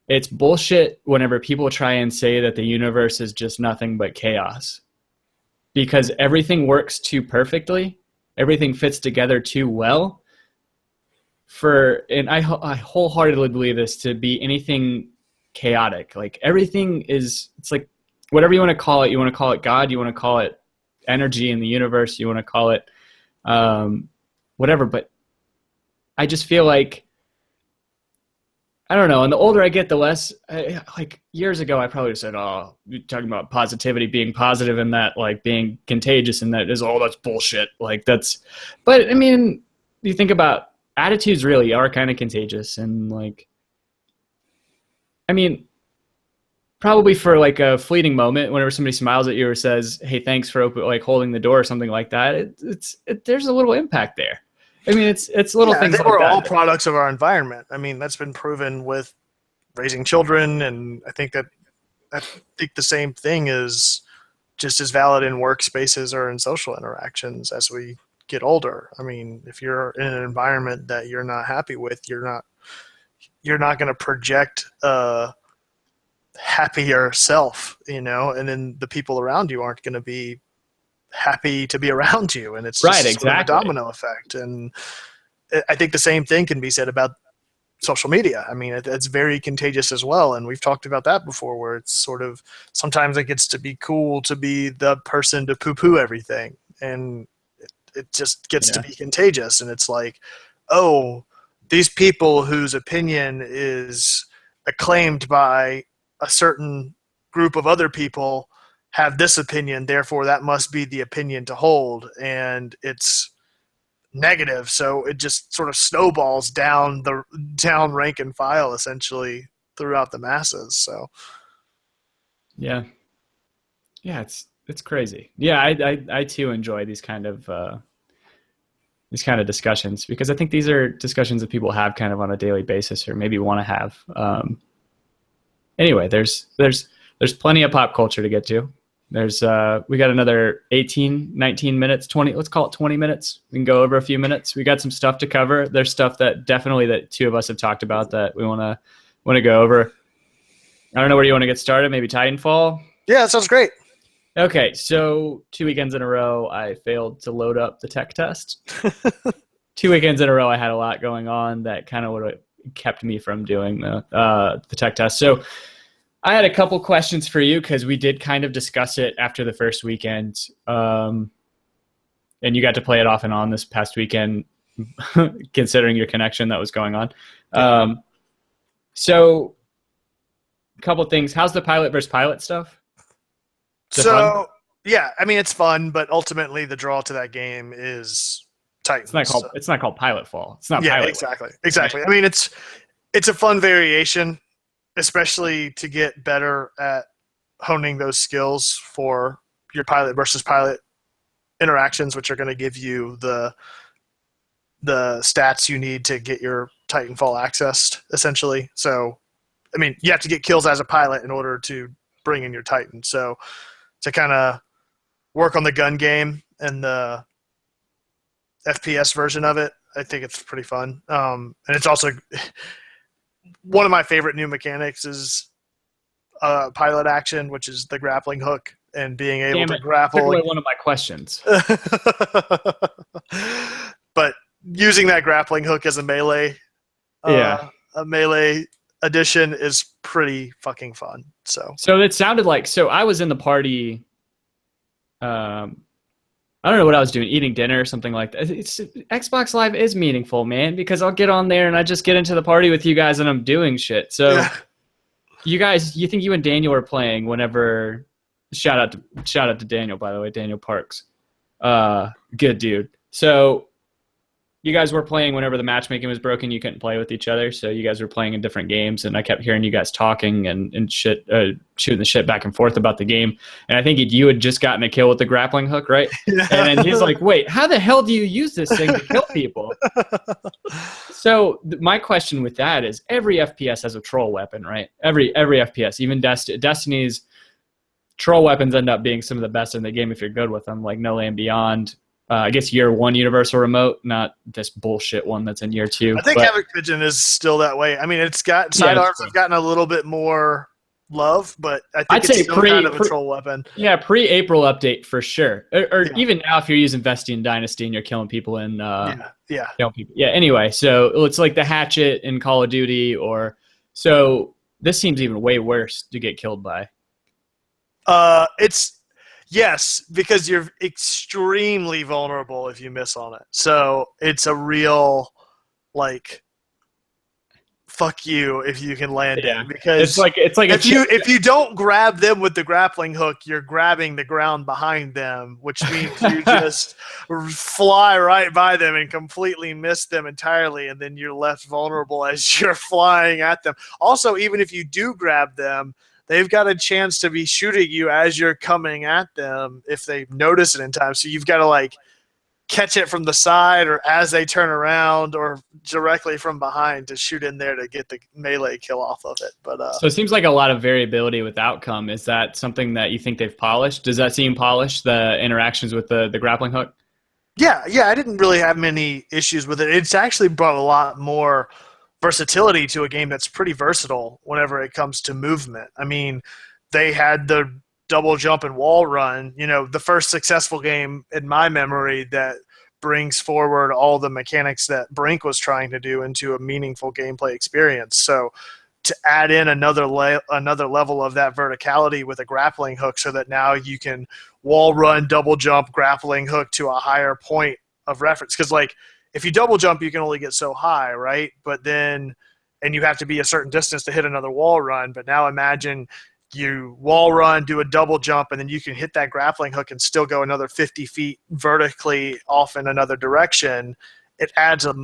it's bullshit whenever people try and say that the universe is just nothing but chaos. Because everything works too perfectly, everything fits together too well. And I wholeheartedly believe this to be anything chaotic. Like everything it's like whatever you want to call it. You want to call it God, you want to call it energy in the universe, you want to call it whatever. But I just feel like I don't know. And the older I get, the less, like years ago, I probably said, oh, you're talking about positivity, being positive and that, like being contagious and that is, oh, that's bullshit. Like that's, but I mean, you think about attitudes really are kind of contagious. And like, I mean, probably for like a fleeting moment, whenever somebody smiles at you or says, hey, thanks for like holding the door or something like that, there's a little impact there. I mean, it's little things I think like we're that. all products of our environment. I mean, that's been proven with raising children, and I think the same thing is just as valid in workspaces or in social interactions as we get older. I mean, if you're in an environment that you're not happy with, you're not going to project a happier self, and then the people around you aren't going to be happy to be around you, and it's just sort of a domino effect. And I think the same thing can be said about social media. I mean, it's very contagious as well, and we've talked about that before, where it's sort of sometimes it gets to be cool to be the person to poo-poo everything, and it just gets to be contagious. And it's like, oh, these people whose opinion is acclaimed by a certain group of other people have this opinion, therefore that must be the opinion to hold, and it's negative, so it just sort of snowballs down rank and file essentially throughout the masses. So yeah, it's crazy. Yeah, I too enjoy these kind of discussions, because I think these are discussions that people have kind of on a daily basis, or maybe want to have. Anyway, there's plenty of pop culture to get to. There's we got another 18, 19 minutes, 20, let's call it 20 minutes. We can go over a few minutes. We got some stuff to cover. There's stuff that definitely that two of us have talked about that we want to go over. I don't know where you want to get started. Maybe Titanfall? Yeah, that sounds great. Okay, so 2 weekends in a row, I failed to load up the tech test. 2 weekends in a row, I had a lot going on that kind of would have kept me from doing the tech test. So I had a couple questions for you, because we did kind of discuss it after the first weekend. And you got to play it off and on this past weekend, considering your connection that was going on. Yeah. So a couple things. How's the pilot versus pilot stuff? So, yeah, I mean, it's fun, but ultimately the draw to that game is Titans. It's not called Pilotfall. It's not Yeah, Pilot. Exactly. I mean, it's a fun variation, especially to get better at honing those skills for your pilot versus pilot interactions, which are going to give you the stats you need to get your Titanfall accessed, essentially. So, I mean, you have to get kills as a pilot in order to bring in your Titan. So, to kind of work on the gun game and the FPS version of it, I think it's pretty fun. And it's also one of my favorite new mechanics is pilot action, which is the grappling hook and being able to grapple. Took away one of my questions. But using that grappling hook as a melee addition is pretty fucking fun. So it sounded like, I was in the party. I don't know what I was doing, eating dinner or something like that. Xbox Live is meaningful, man, because I'll get on there and I just get into the party with you guys and I'm doing shit. So you guys, you think you and Daniel are playing whenever, shout out to Daniel, by the way, Daniel Parks. Good dude. So you guys were playing whenever the matchmaking was broken. You couldn't play with each other, so you guys were playing in different games, and I kept hearing you guys talking and shit, shooting the shit back and forth about the game. And I think you had just gotten a kill with the grappling hook, right? Yeah. And then he's like, wait, how the hell do you use this thing to kill people? So my question with that is, every FPS has a troll weapon, right? Every FPS, even Destiny's troll weapons end up being some of the best in the game if you're good with them, like No Land Beyond. I guess year 1 universal remote, not this bullshit one that's in year 2. I think Havoc Pigeon is still that way. I mean, it's got sidearms have gotten a little bit more love, but I think it's still kind of a troll weapon. Yeah, pre-April update for sure. Or even now, if you're using Vestian Dynasty and you're killing people in killing people. Yeah. Anyway, so it's like the hatchet in Call of Duty, so this seems even way worse to get killed by. Yes, because you're extremely vulnerable if you miss on it. So it's a real, fuck you if you can land Yeah. it, because It's like if you don't grab them with the grappling hook, you're grabbing the ground behind them, which means you just fly right by them and completely miss them entirely, and then you're left vulnerable as you're flying at them. Also, even if you do grab them, they've got a chance to be shooting you as you're coming at them if they notice it in time. So you've got to like catch it from the side or as they turn around or directly from behind to shoot in there to get the melee kill off of it. But so it seems like a lot of variability with outcome. Is that something that you think they've polished? Does that seem polished, the interactions with the grappling hook? yeah, I didn't really have many issues with it. It's actually brought a lot more versatility to a game that's pretty versatile whenever it comes to movement. I mean, they had the double jump and wall run, the first successful game in my memory that brings forward all the mechanics that Brink was trying to do into a meaningful gameplay experience. So to add in another level of that verticality with a grappling hook so that now you can wall run, double jump, grappling hook to a higher point of reference. Because like if you double jump, you can only get so high, right? And you have to be a certain distance to hit another wall run. But now imagine you wall run, do a double jump, and then you can hit that grappling hook and still go another 50 feet vertically off in another direction. It adds a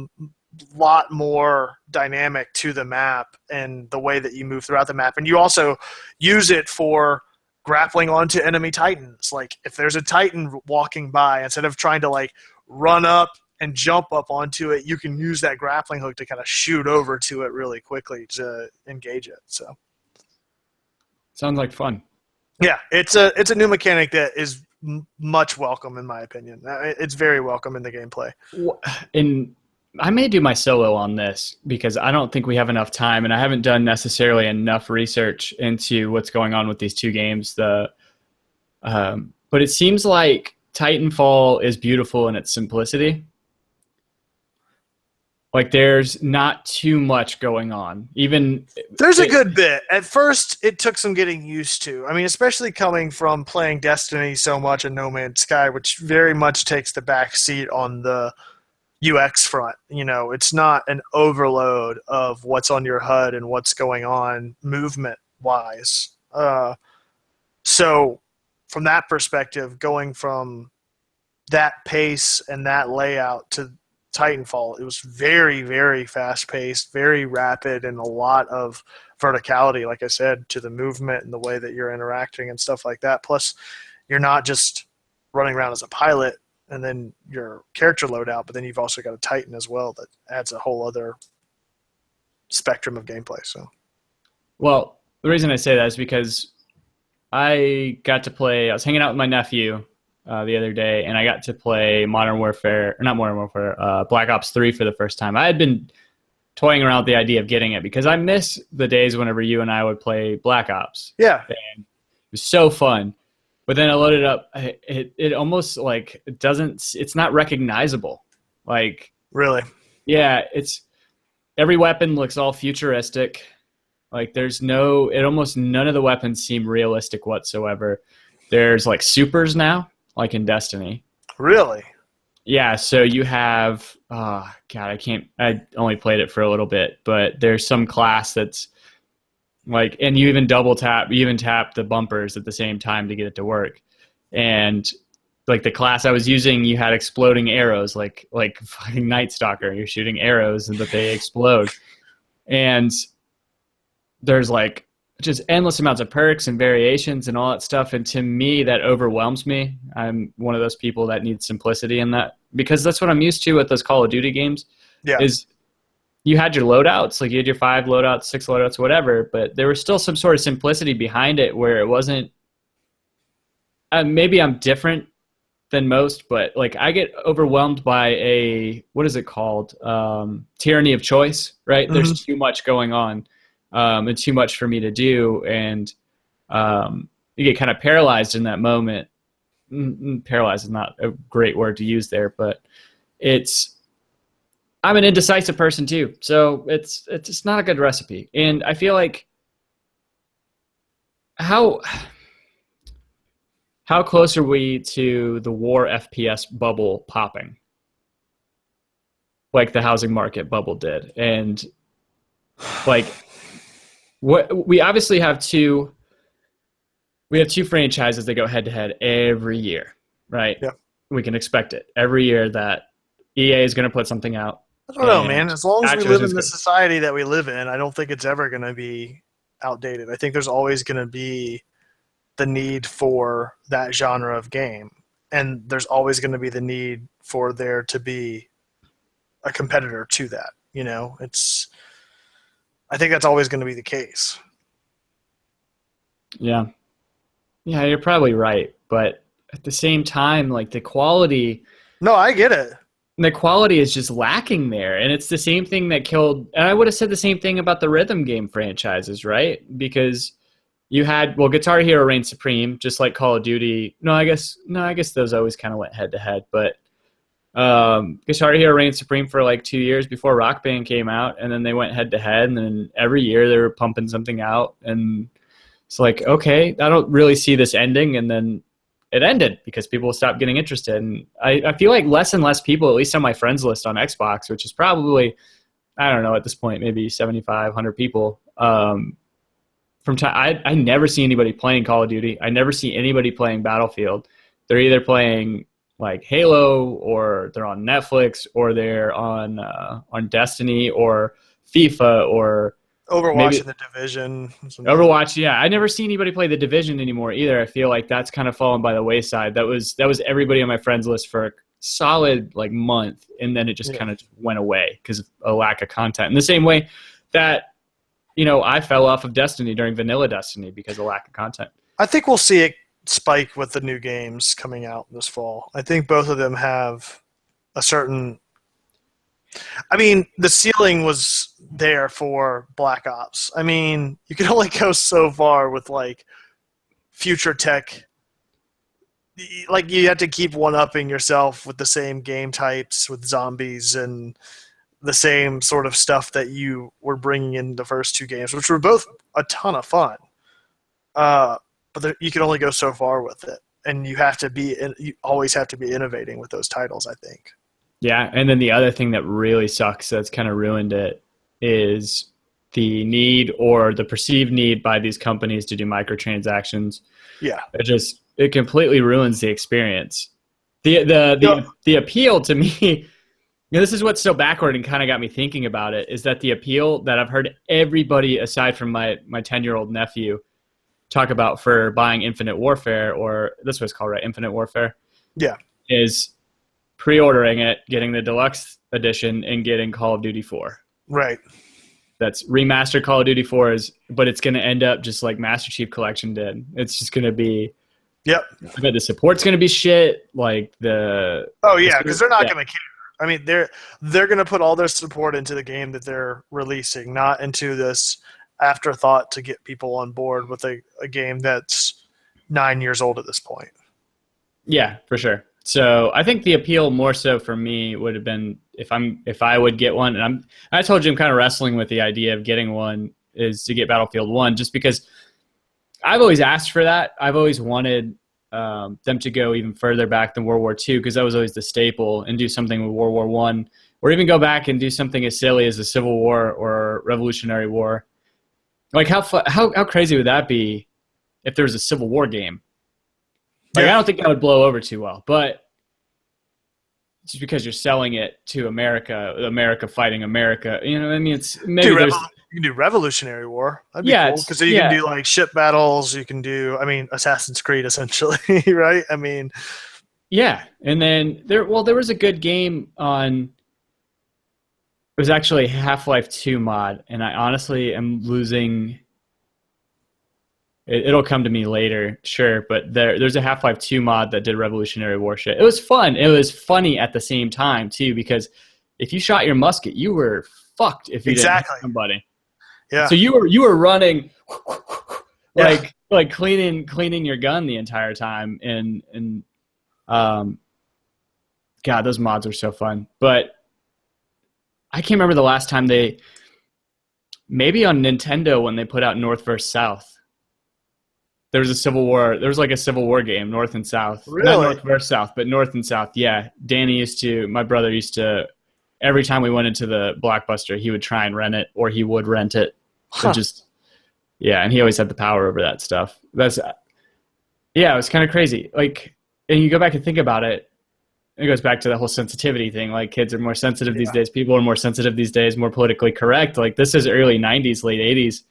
lot more dynamic to the map and the way that you move throughout the map. And you also use it for grappling onto enemy titans. Like if there's a titan walking by, instead of trying to like run up and jump up onto it, you can use that grappling hook to kind of shoot over to it really quickly to engage it. So sounds like fun. Yeah, it's a new mechanic that is much welcome in my opinion. It's very welcome in the gameplay. And I may do my solo on this because I don't think we have enough time, and I haven't done necessarily enough research into what's going on with these two games. But it seems like Titanfall is beautiful in its simplicity. Like there's not too much going on. There's a good bit. At first, it took some getting used to. I mean, especially coming from playing Destiny so much and No Man's Sky, which very much takes the back seat on the UX front. It's not an overload of what's on your HUD and what's going on movement-wise. So from that perspective, going from that pace and that layout to Titanfall, it was very, very fast-paced, very rapid, and a lot of verticality, like I said, to the movement and the way that you're interacting and stuff like that. Plus, you're not just running around as a pilot and then your character loadout, but then you've also got a Titan as well that adds a whole other spectrum of gameplay. So, well, the reason I say that is because I was hanging out with my nephew the other day, and I got to play Black Ops 3 for the first time. I had been toying around with the idea of getting it because I miss the days whenever you and I would play Black Ops. Yeah. And it was so fun. But then I loaded up, it almost like it's not recognizable. Like, really? Yeah, every weapon looks all futuristic. Like almost none of the weapons seem realistic whatsoever. There's like supers now, like in Destiny. Really? Yeah, so you have, I only played it for a little bit, but there's some class that's like, and you even tap the bumpers at the same time to get it to work. And like the class I was using, you had exploding arrows, like fucking Night Stalker. You're shooting arrows and that they explode. And there's like just endless amounts of perks and variations and all that stuff. And to me, that overwhelms me. I'm one of those people that needs simplicity in that, because that's what I'm used to with those Call of Duty games. Yeah. Is you had your loadouts, like you had your 5 loadouts, 6 loadouts, whatever, but there was still some sort of simplicity behind it where it wasn't, maybe I'm different than most, but like I get overwhelmed by what is it called? Tyranny of choice, right? Mm-hmm. There's too much going on. And too much for me to do, and you get kind of paralyzed in that moment. Paralyzed is not a great word to use there, but I'm an indecisive person too, so it's just not a good recipe. And I feel like how close are we to the war FPS bubble popping, like the housing market bubble did? And Like, what we obviously have two. We have two franchises that go head to head every year, right? Yeah. We can expect it every year that EA is going to put something out. I don't know, man. As long as we live in the good. society that we live in, I don't think it's ever going to be outdated. I think there's always going to be the need for that genre of game, and there's always going to be the need for there to be a competitor to that. You know, I think that's always going to be the case. Yeah. Yeah, you're probably right. But at the same time, like the quality. No, I get it. The quality is just lacking there. And it's the same thing that killed. And I would have said the same thing about the rhythm game franchises, right? Because you had, well, Guitar Hero reigned supreme, just like Call of Duty. No, I guess those always kind of went head to head. But Guitar Hero reigned supreme for like 2 years before Rock Band came out. And then they went head to head. And then every year they were pumping something out. And it's like, okay, I don't really see this ending. And then it ended because people stopped getting interested. And I feel like less and less people, at least on my friends list on Xbox, which is probably, I don't know, at this point, maybe 75, 100 people. I never see anybody playing Call of Duty. I never see anybody playing Battlefield. They're either playing like Halo, or they're on Netflix, or they're on Destiny or FIFA or Overwatch in the Division. Overwatch, yeah. I never see anybody play the Division anymore either. I feel like that's kind of fallen by the wayside. That was everybody on my friends list for a solid like month, and then it just kind of went away because of a lack of content. In the same way that, you know, I fell off of Destiny during vanilla Destiny because of lack of content. I think we'll see it spike with the new games coming out this fall. I think both of them have a certain... I mean, the ceiling was there for Black Ops. I mean, you can only go so far with like future tech. Like, you have to keep one-upping yourself with the same game types, with zombies and the same sort of stuff that you were bringing in the first two games, which were both a ton of fun. But you can only go so far with it, and you always have to be innovating with those titles, I think. Yeah, and then the other thing that really sucks, that's kind of ruined it, is the need or the perceived need by these companies to do microtransactions. Yeah, it completely ruins the experience. The appeal to me, you know, this is what's so backward and kind of got me thinking about it, is that the appeal that I've heard everybody aside from my 10-year-old nephew talk about for buying Infinite Warfare, or this was called, right, Infinite Warfare. Yeah, is pre-ordering it, getting the deluxe edition, and getting Call of Duty 4. Right. That's remastered Call of Duty 4s, but it's going to end up just like Master Chief Collection did. It's just going to be... Yep. I bet the support's going to be shit. Like the... Oh, yeah, because they're not going to care. I mean, they're going to put all their support into the game that they're releasing, not into this afterthought to get people on board with a game that's 9 years old at this point. Yeah, for sure. So I think the appeal more so for me would have been if I would get one, and I told you I'm kind of wrestling with the idea of getting one, is to get Battlefield 1, just because I've always asked for that. I've always wanted them to go even further back than World War II, because that was always the staple, and do something with World War I, or even go back and do something as silly as the Civil War or Revolutionary War. Like how crazy would that be if there was a Civil War game? Like, I don't think that would blow over too well, but just because you're selling it to America fighting America, you know what I mean? It's maybe you can do Revolutionary War. That'd be cool, because you can do like ship battles. You can do, Assassin's Creed essentially, right? I mean, yeah. And then there was a good game on. It was actually a Half-Life 2 mod, and I honestly am losing. It'll come to me later, sure, but there's a Half-Life 2 mod that did Revolutionary War shit. It was fun. It was funny at the same time, too, because if you shot your musket, you were fucked if you didn't hit somebody. Yeah. So you were running like cleaning your gun the entire time, and God, those mods are so fun. But I can't remember the last time maybe on Nintendo when they put out North vs. South. There was a Civil War. There was like a Civil War game, North and South. Really? Not North versus South, but North and South. Yeah, my brother used to every time we went into the Blockbuster, he would try and rent it, or he would rent it. So and he always had the power over that stuff. It was kind of crazy. Like, and you go back and think about it, it goes back to the whole sensitivity thing. Like, kids are more sensitive these days. People are more sensitive these days, more politically correct. Like, this is early 90s, late 80s.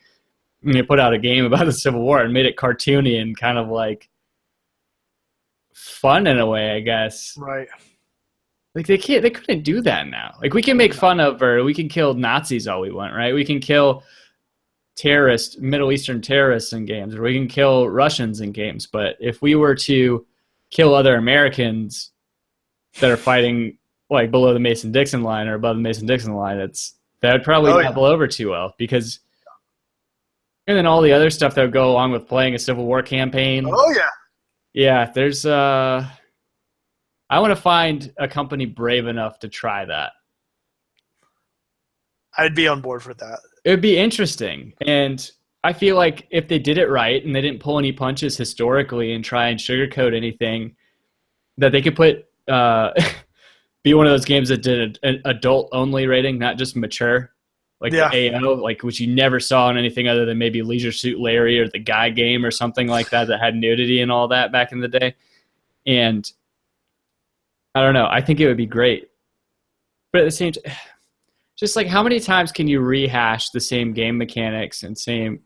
And they put out a game about the Civil War and made it cartoony and kind of like fun in a way, I guess. Right. Like, they couldn't do that now. Like, we can make fun of, or we can kill Nazis all we want, right? We can kill Middle Eastern terrorists in games, or we can kill Russians in games. But if we were to kill other Americans that are fighting like below the Mason-Dixon line or above the Mason-Dixon line, that would probably not blow over too well, because, and then all the other stuff that would go along with playing a Civil War campaign. Oh yeah. Yeah, there's I want to find a company brave enough to try that. I'd be on board for that. It would be interesting. And I feel like if they did it right and they didn't pull any punches historically and try and sugarcoat anything, that they could put be one of those games that did an adult-only rating, not just mature, like the AO, like, which you never saw in anything other than maybe Leisure Suit Larry or the Guy game or something like that had nudity and all that back in the day. And I don't know. I think it would be great. But at the same time, just like, how many times can you rehash the same game mechanics and same...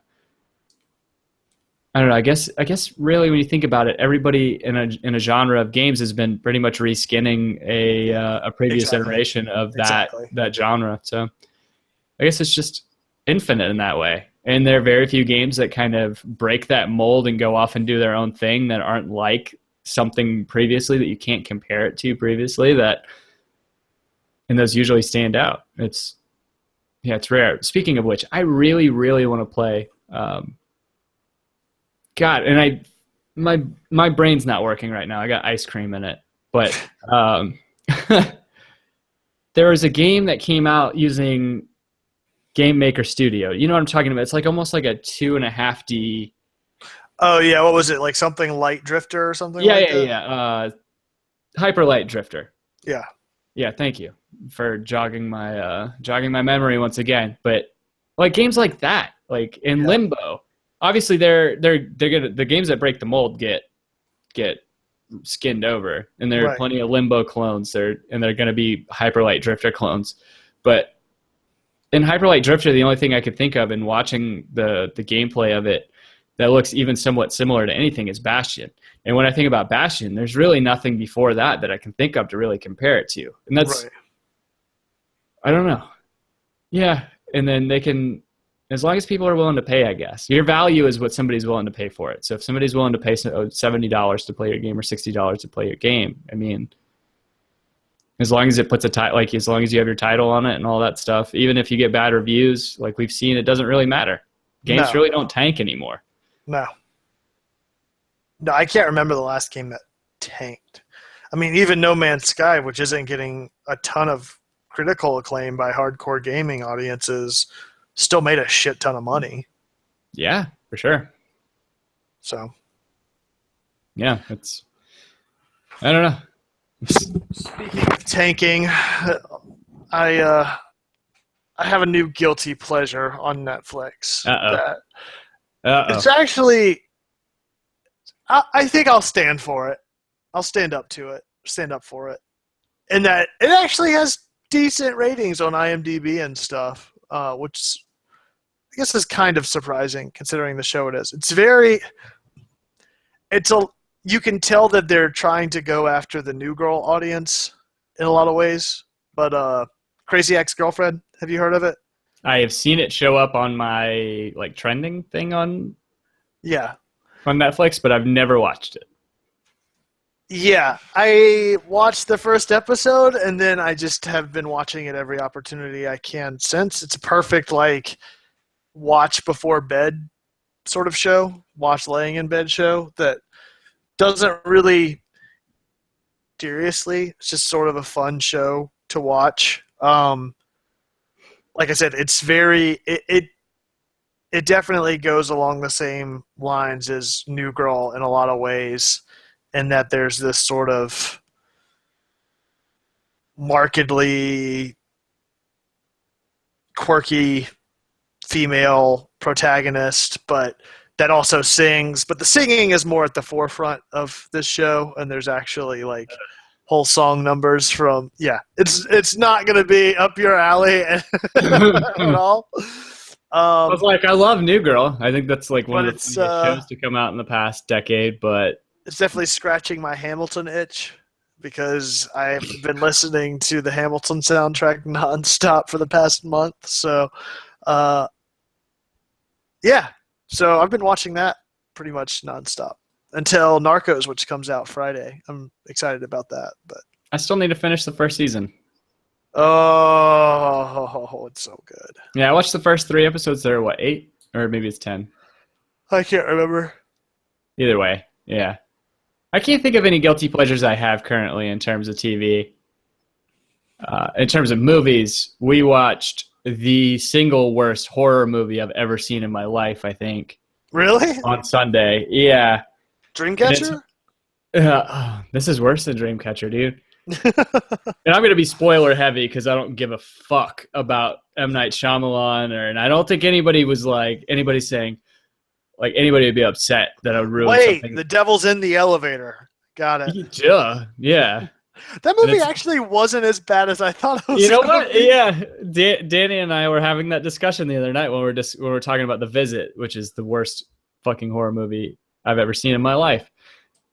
I don't know. I guess really, when you think about it, everybody in a genre of games has been pretty much reskinning a previous iteration of that genre. So I guess it's just infinite in that way. And there are very few games that kind of break that mold and go off and do their own thing that aren't like something previously that you can't compare it to previously. And those usually stand out. It's rare. Speaking of which, I really, really want to play. God, and my brain's not working right now. I got ice cream in it, but there was a game that came out using Game Maker Studio. You know what I'm talking about? It's like almost like a 2.5D. Oh yeah, what was it, like something Light Drifter or something? Yeah. Hyper Light Drifter. Yeah. Yeah. Thank you for jogging my memory once again. But like games like that, like in Limbo. Obviously, they're gonna, the games that break the mold get skinned over, and there are plenty of Limbo clones. They're going to be Hyper Light Drifter clones. But in Hyper Light Drifter, the only thing I could think of in watching the gameplay of it that looks even somewhat similar to anything is Bastion. And when I think about Bastion, there's really nothing before that I can think of to really compare it to. And that's I don't know. Yeah, and then they can. As long as people are willing to pay, I guess. Your value is what somebody's willing to pay for it. So if somebody's willing to pay $70 to play your game or $60 to play your game, I mean, as long as it puts as long as you have your title on it and all that stuff, even if you get bad reviews, like we've seen, it doesn't really matter. Games really don't tank anymore. No, I can't remember the last game that tanked. I mean, even No Man's Sky, which isn't getting a ton of critical acclaim by hardcore gaming audiences, still made a shit ton of money. Yeah, for sure. So, yeah, I don't know. Speaking of tanking, I have a new guilty pleasure on Netflix. It's actually, I think I'll stand for it. I'll stand up for it. And that it actually has decent ratings on IMDb and stuff, which I guess is kind of surprising considering the show it is. You can tell that they're trying to go after the new girl audience in a lot of ways. But Crazy Ex-Girlfriend, have you heard of it? I have seen it show up on my like trending thing on Netflix, but I've never watched it. Yeah, I watched the first episode, and then I just have been watching it every opportunity I can since. It's a perfect like watch before bed sort of show, watch laying in bed show that doesn't really seriously. It's just sort of a fun show to watch. Like I said, it's it definitely goes along the same lines as New Girl in a lot of ways, in that there's this sort of markedly quirky female protagonist, but that also sings. But the singing is more at the forefront of this show, and there's actually like whole song numbers from it's not going to be up your alley at all. I was like, I love New Girl. I think that's like one of the funniest it's shows to come out in the past decade, but it's definitely scratching my Hamilton itch because I've been listening to the Hamilton soundtrack nonstop for the past month. So, so I've been watching that pretty much nonstop until Narcos, which comes out Friday. I'm excited about that, but I still need to finish the first season. Oh, it's so good. Yeah, I watched the first 3 episodes. There are, what, 8? Or maybe it's 10. I can't remember. Either way, yeah. I can't think of any guilty pleasures I have currently in terms of TV. In terms of movies, we watched the single worst horror movie I've ever seen in my life, I think. Really? On Sunday, yeah. Dreamcatcher? This is worse than Dreamcatcher, dude. And I'm going to be spoiler heavy because I don't give a fuck about M. Night Shyamalan, and I don't think anybody saying, like, anybody would be upset that I would ruin something. The devil's in the elevator. Got it. Duh. Yeah. That movie actually wasn't as bad as I thought it was. You know what? Yeah. Danny and I were having that discussion the other night when we were talking about The Visit, which is the worst fucking horror movie I've ever seen in my life.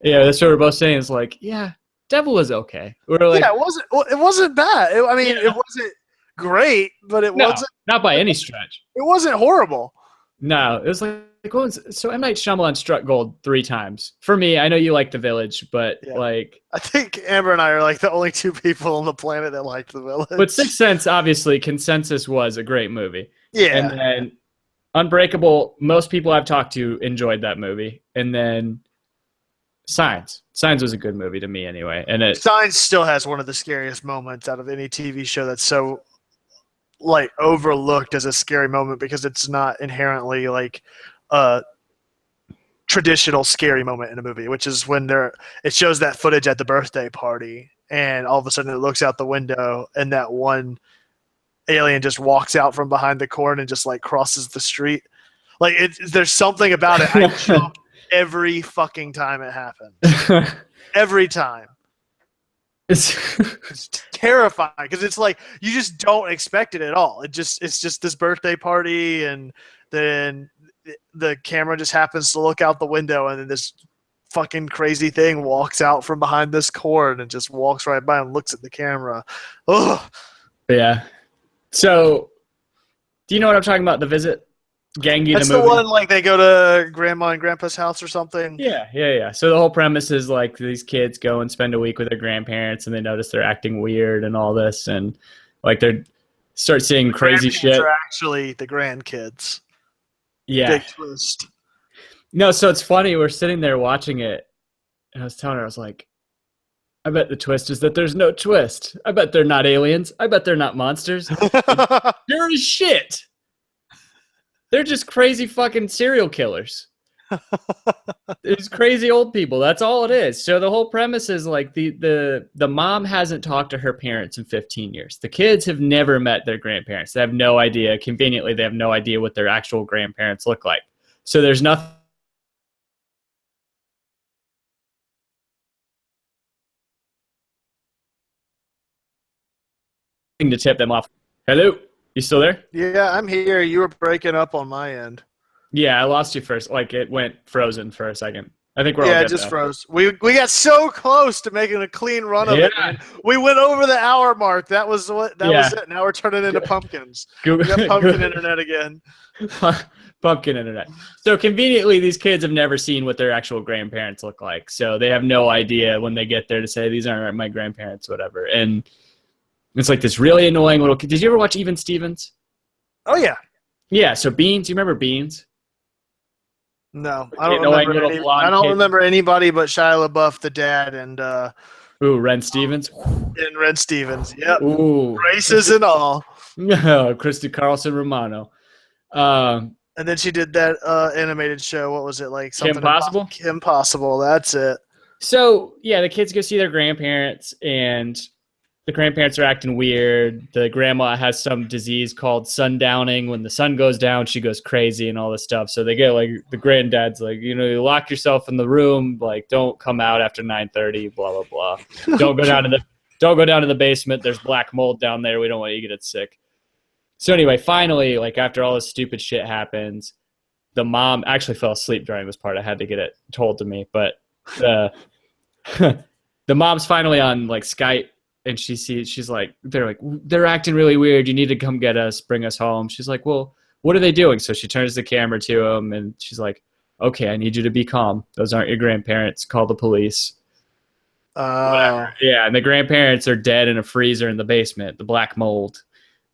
Yeah, that's what we're both saying. It's like, yeah, Devil was okay. We were like, yeah, it wasn't bad. It wasn't great, but it wasn't not by any stretch. It wasn't horrible. No, it was so M. Night Shyamalan struck gold 3 times. For me, I know you like The Village, but like, I think Amber and I are like the only 2 people on the planet that liked The Village. But Sixth Sense, obviously, consensus was a great movie. Yeah. And then Unbreakable, most people I've talked to enjoyed that movie. And then Signs was a good movie to me anyway. And Signs still has one of the scariest moments out of any TV show that's so like overlooked as a scary moment because it's not inherently like a traditional scary moment in a movie, which is when it shows that footage at the birthday party and all of a sudden it looks out the window and that one alien just walks out from behind the corn and just like crosses the street. Like there's something about it. I jump every fucking time it happens. Every time. It's terrifying because it's like you just don't expect it at all. It's just this birthday party, and then the camera just happens to look out the window, and then this fucking crazy thing walks out from behind this corn and just walks right by and looks at the camera. Ugh. Yeah. So, do you know what I'm talking about? The Visit? Gangy That's the movie. The one like they go to grandma and grandpa's house or something. Yeah. So the whole premise is like these kids go and spend a week with their grandparents, and they notice they're acting weird and all this, and like they start seeing crazy shit. Are actually the grandkids. Yeah. Big twist. No, so it's funny. We're sitting there watching it, and I was telling her, I was like, I bet the twist is that there's no twist. I bet they're not aliens. I bet they're not monsters. Sure as shit. They're just crazy fucking serial killers. It's crazy old people. That's all it is. So the whole premise is like the mom hasn't talked to her parents in 15 years. The kids have never met their grandparents. They have no idea. Conveniently, they have no idea what their actual grandparents look like. So there's nothing to tip them off. Hello? You still there? Yeah, I'm here. You were breaking up on my end. Yeah, I lost you first. Like it went frozen for a second. I think we're all good it just now. froze. We got so close to making a clean run of it. Man. We went over the hour mark. That was was it. Now we're turning into pumpkins. We got pumpkin internet again. Pumpkin internet. So conveniently, these kids have never seen what their actual grandparents look like. So they have no idea when they get there to say, these aren't my grandparents, whatever. And it's like this really annoying little kid. Did you ever watch Even Stevens? Oh, yeah. Yeah, so Beans. You remember Beans? No, I don't remember anybody but Shia LaBeouf, the dad, and Ren Stevens. And Ren Stevens, yep. Ooh. Races and all. Christy Carlson Romano. And then she did that animated show. What was it like? Something Kim Possible? Kim Possible. That's it. So yeah, the kids go see their grandparents, and the grandparents are acting weird. The grandma has some disease called sundowning. When the sun goes down, she goes crazy and all this stuff. So they get like the granddad's like, you know, you lock yourself in the room, like don't come out after 9:30, blah blah blah. Don't go down to the basement. There's black mold down there. We don't want you to get sick. So anyway, finally, like after all this stupid shit happens, the mom actually fell asleep during this part. I had to get it told to me, but the mom's finally on like Skype. And she's like, they're acting really weird. You need to come get us, bring us home. She's like, well, what are they doing? So she turns the camera to him and she's like, okay, I need you to be calm. Those aren't your grandparents. Call the police. Whatever. Yeah, and the grandparents are dead in a freezer in the basement, the black mold.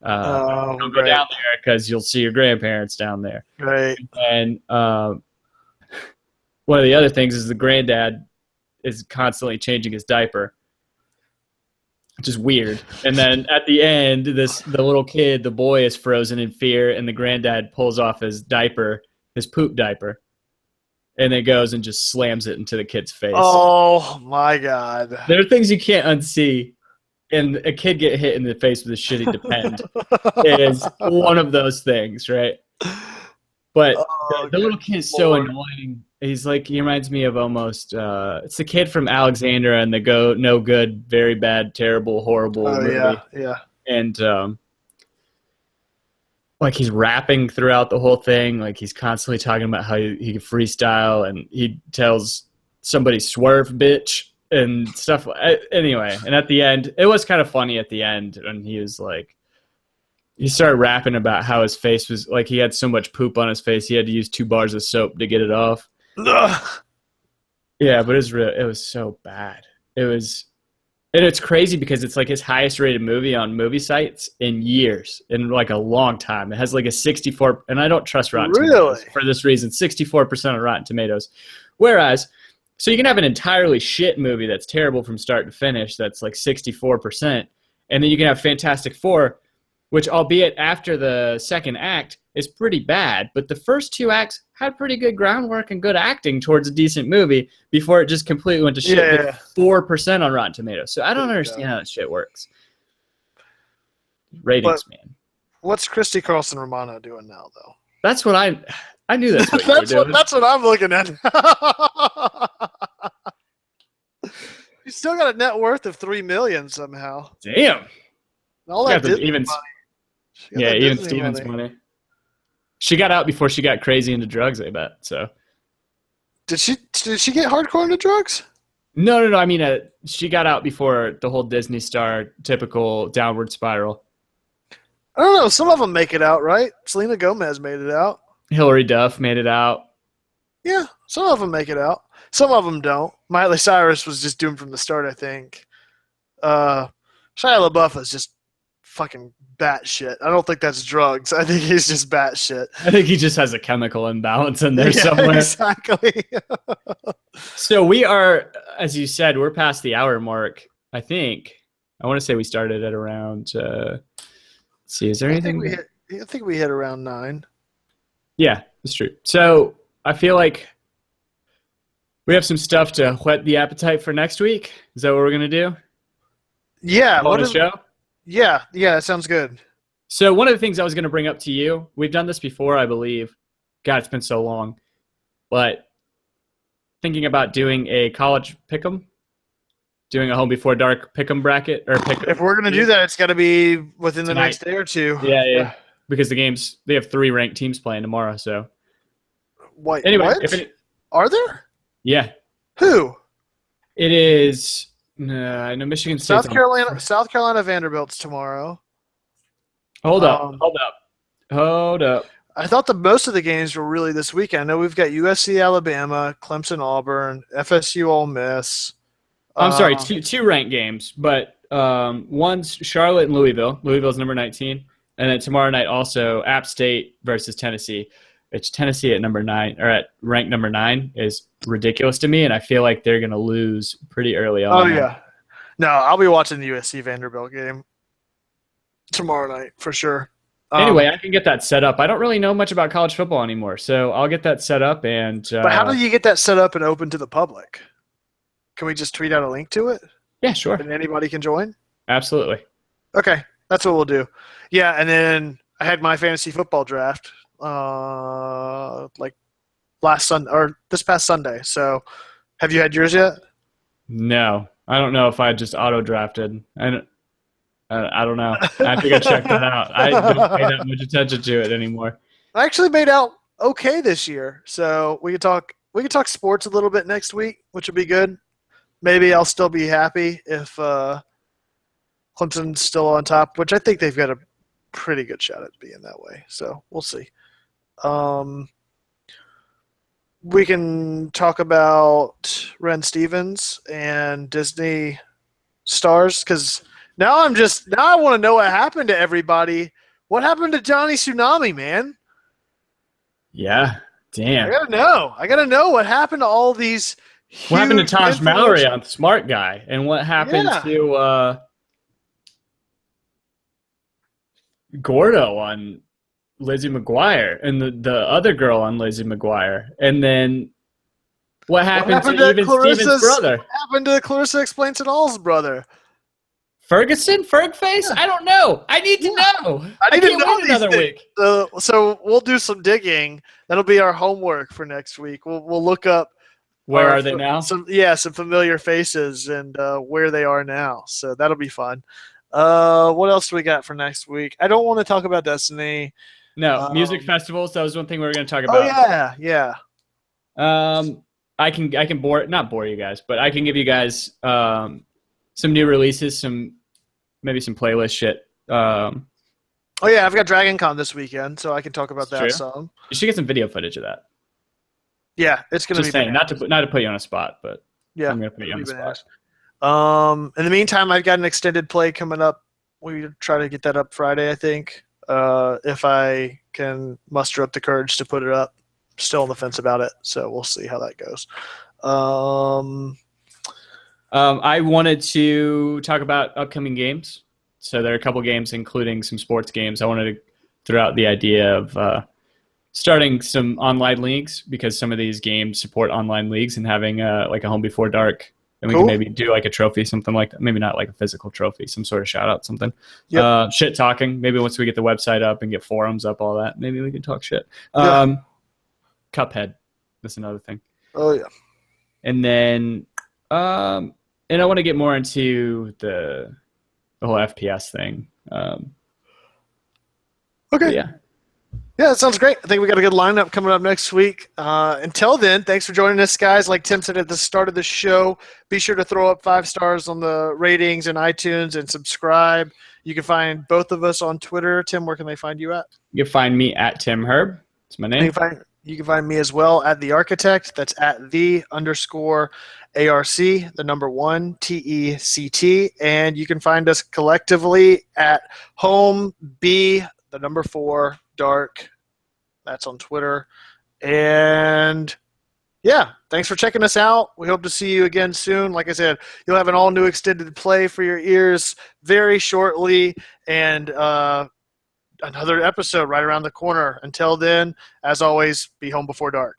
Don't go down there because you'll see your grandparents down there. Right. And one of the other things is the granddad is constantly changing his diaper, which is weird. And then at the end, the little kid, the boy, is frozen in fear, and the granddad pulls off his diaper, his poop diaper, and then goes and just slams it into the kid's face. Oh my God! There are things you can't unsee, and a kid get hit in the face with a shitty Depend is one of those things, right? But the little kid is so annoying. He's like, he reminds me of almost, it's the kid from Alexandra and the No Good, Very Bad, Terrible, Horrible movie. Yeah. And like he's rapping throughout the whole thing. Like he's constantly talking about how he can freestyle, and he tells somebody swerve bitch and stuff. Anyway, and at the end, it was kind of funny at the end when he was like, he started rapping about how his face was like, he had so much poop on his face, he had to use 2 bars of soap to get it off. Ugh. Yeah, but it was so bad. And it's crazy because it's like his highest rated movie on movie sites in years, in like a long time. It has like a 64, and I don't trust Rotten Tomatoes for this reason, 64% of Rotten Tomatoes. Whereas, so you can have an entirely shit movie that's terrible from start to finish, that's like 64%, and then you can have Fantastic Four, which, albeit after the second act, is pretty bad, but the first 2 acts had pretty good groundwork and good acting towards a decent movie before it just completely went to shit. Yeah. Like 4% on Rotten Tomatoes. So I don't understand how that shit works. Ratings, man. What's Christy Carlson Romano doing now, though? That's what I knew that's what you were doing. That's what I'm looking at. He's still got a net worth of $3 million somehow. Damn. All that even Steven's money. She got out before she got crazy into drugs, I bet. So, did she get hardcore into drugs? No. I mean, she got out before the whole Disney star typical downward spiral. I don't know. Some of them make it out, right? Selena Gomez made it out. Hilary Duff made it out. Yeah, some of them make it out. Some of them don't. Miley Cyrus was just doomed from the start, I think. Shia LaBeouf is just fucking batshit. I don't think that's drugs. I think he's just batshit. I think he just has a chemical imbalance in there somewhere. Exactly. So we are, as you said, we're past the hour mark, I think. I want to say we started at around, let's see, is there anything? I think we hit around 9. Yeah, that's true. So I feel like we have some stuff to whet the appetite for next week. Is that what we're going to do? Yeah. On the show? Yeah, that sounds good. So one of the things I was going to bring up to you, we've done this before, I believe. God, it's been so long. But thinking about doing a college pick'em, doing a home before dark pick'em bracket or pick'em. If we're going to do that, it's got to be within the next day or two. Yeah. Because they have 3 ranked teams playing tomorrow. So anyway, what? Are there? Yeah. Who? It is. I know Michigan State. South Carolina Vanderbilt's tomorrow. Hold up. I thought most of the games were really this weekend. I know we've got USC Alabama, Clemson Auburn, FSU Ole Miss. I'm sorry, two ranked games, but one's Charlotte and Louisville. Louisville's number 19, and then tomorrow night also App State versus Tennessee. It's Tennessee at number 9 or at ranked number 9 is ridiculous to me, and I feel like they're going to lose pretty early on. Oh yeah, no, I'll be watching the USC Vanderbilt game tomorrow night for sure. Anyway, I can get that set up. I don't really know much about college football anymore, so I'll get that set up. And but how do you get that set up and open to the public? Can we just tweet out a link to it? Yeah, sure. And anybody can join? Absolutely. Okay, that's what we'll do. Yeah, and then I had my fantasy football draft like last Sun or this past Sunday. So, have you had yours yet? No, I don't know if I just auto drafted. I don't know. I have to go check that out. I don't pay that much attention to it anymore. I actually made out okay this year, so we could talk sports a little bit next week, which would be good. Maybe I'll still be happy if Clemson's still on top, which I think they've got a pretty good shot at being that way. So we'll see. Um, we can talk about Ren Stevens and Disney stars because now I want to know what happened to everybody. What happened to Johnny Tsunami, man? Yeah. Damn. I gotta know what happened to all these. What happened to Taj Mallory influential- on Smart Guy? And what happened Yeah. to Gordo on Lizzie McGuire and the other girl on Lizzie McGuire? And then what happened to even Steven's brother? What happened to Clarissa Explains It All's brother? Ferguson? Fergface? Yeah. I don't know. I need to know. I need to can't know wait another these week. So we'll do some digging. That'll be our homework for next week. We'll look up Where are they now? some familiar faces and where they are now. So that'll be fun. What else do we got for next week? I don't want to talk about Destiny. No, music festivals. That was one thing we were going to talk Oh about. yeah. I can not bore you guys, but I can give you guys some new releases, maybe some playlist shit. Oh yeah, I've got Dragon Con this weekend, so I can talk about that True. some. You should get some video footage of that. Yeah, it's gonna Just be saying, not to put you on a spot, but yeah. I'm gonna put you on the spot. In the meantime, I've got an extended play coming up. We try to get that up Friday, I think. If I can muster up the courage to put it up. Still on the fence about it, so we'll see how that goes. I wanted to talk about upcoming games. So there are a couple games, including some sports games. I wanted to throw out the idea of starting some online leagues because some of these games support online leagues and having like a home before dark. And we Cool. can maybe do like a trophy, something like that. Maybe not like a physical trophy, some sort of shout out, something. Yep. Shit talking. Maybe once we get the website up and get forums up, all that, maybe we can talk shit. Yeah. Cuphead. That's another thing. Oh yeah. And then, and I want to get more into the whole FPS thing. Okay. Yeah. Yeah, that sounds great. I think we got a good lineup coming up next week. Until then, thanks for joining us, guys. Like Tim said at the start of the show, be sure to throw up 5 stars on the ratings and iTunes and subscribe. You can find both of us on Twitter. Tim, where can they find you at? You can find me at Tim Herb. It's my name. You can find me as well at The Architect. That's at _ARC, the number 1, TECT. And you can find us collectively at Home B, the number 4, Dark. That's on Twitter. And yeah, thanks for checking us out. We hope to see you again soon. Like I said, you'll have an all-new extended play for your ears very shortly. And another episode right around the corner. Until then, as always, be home before dark.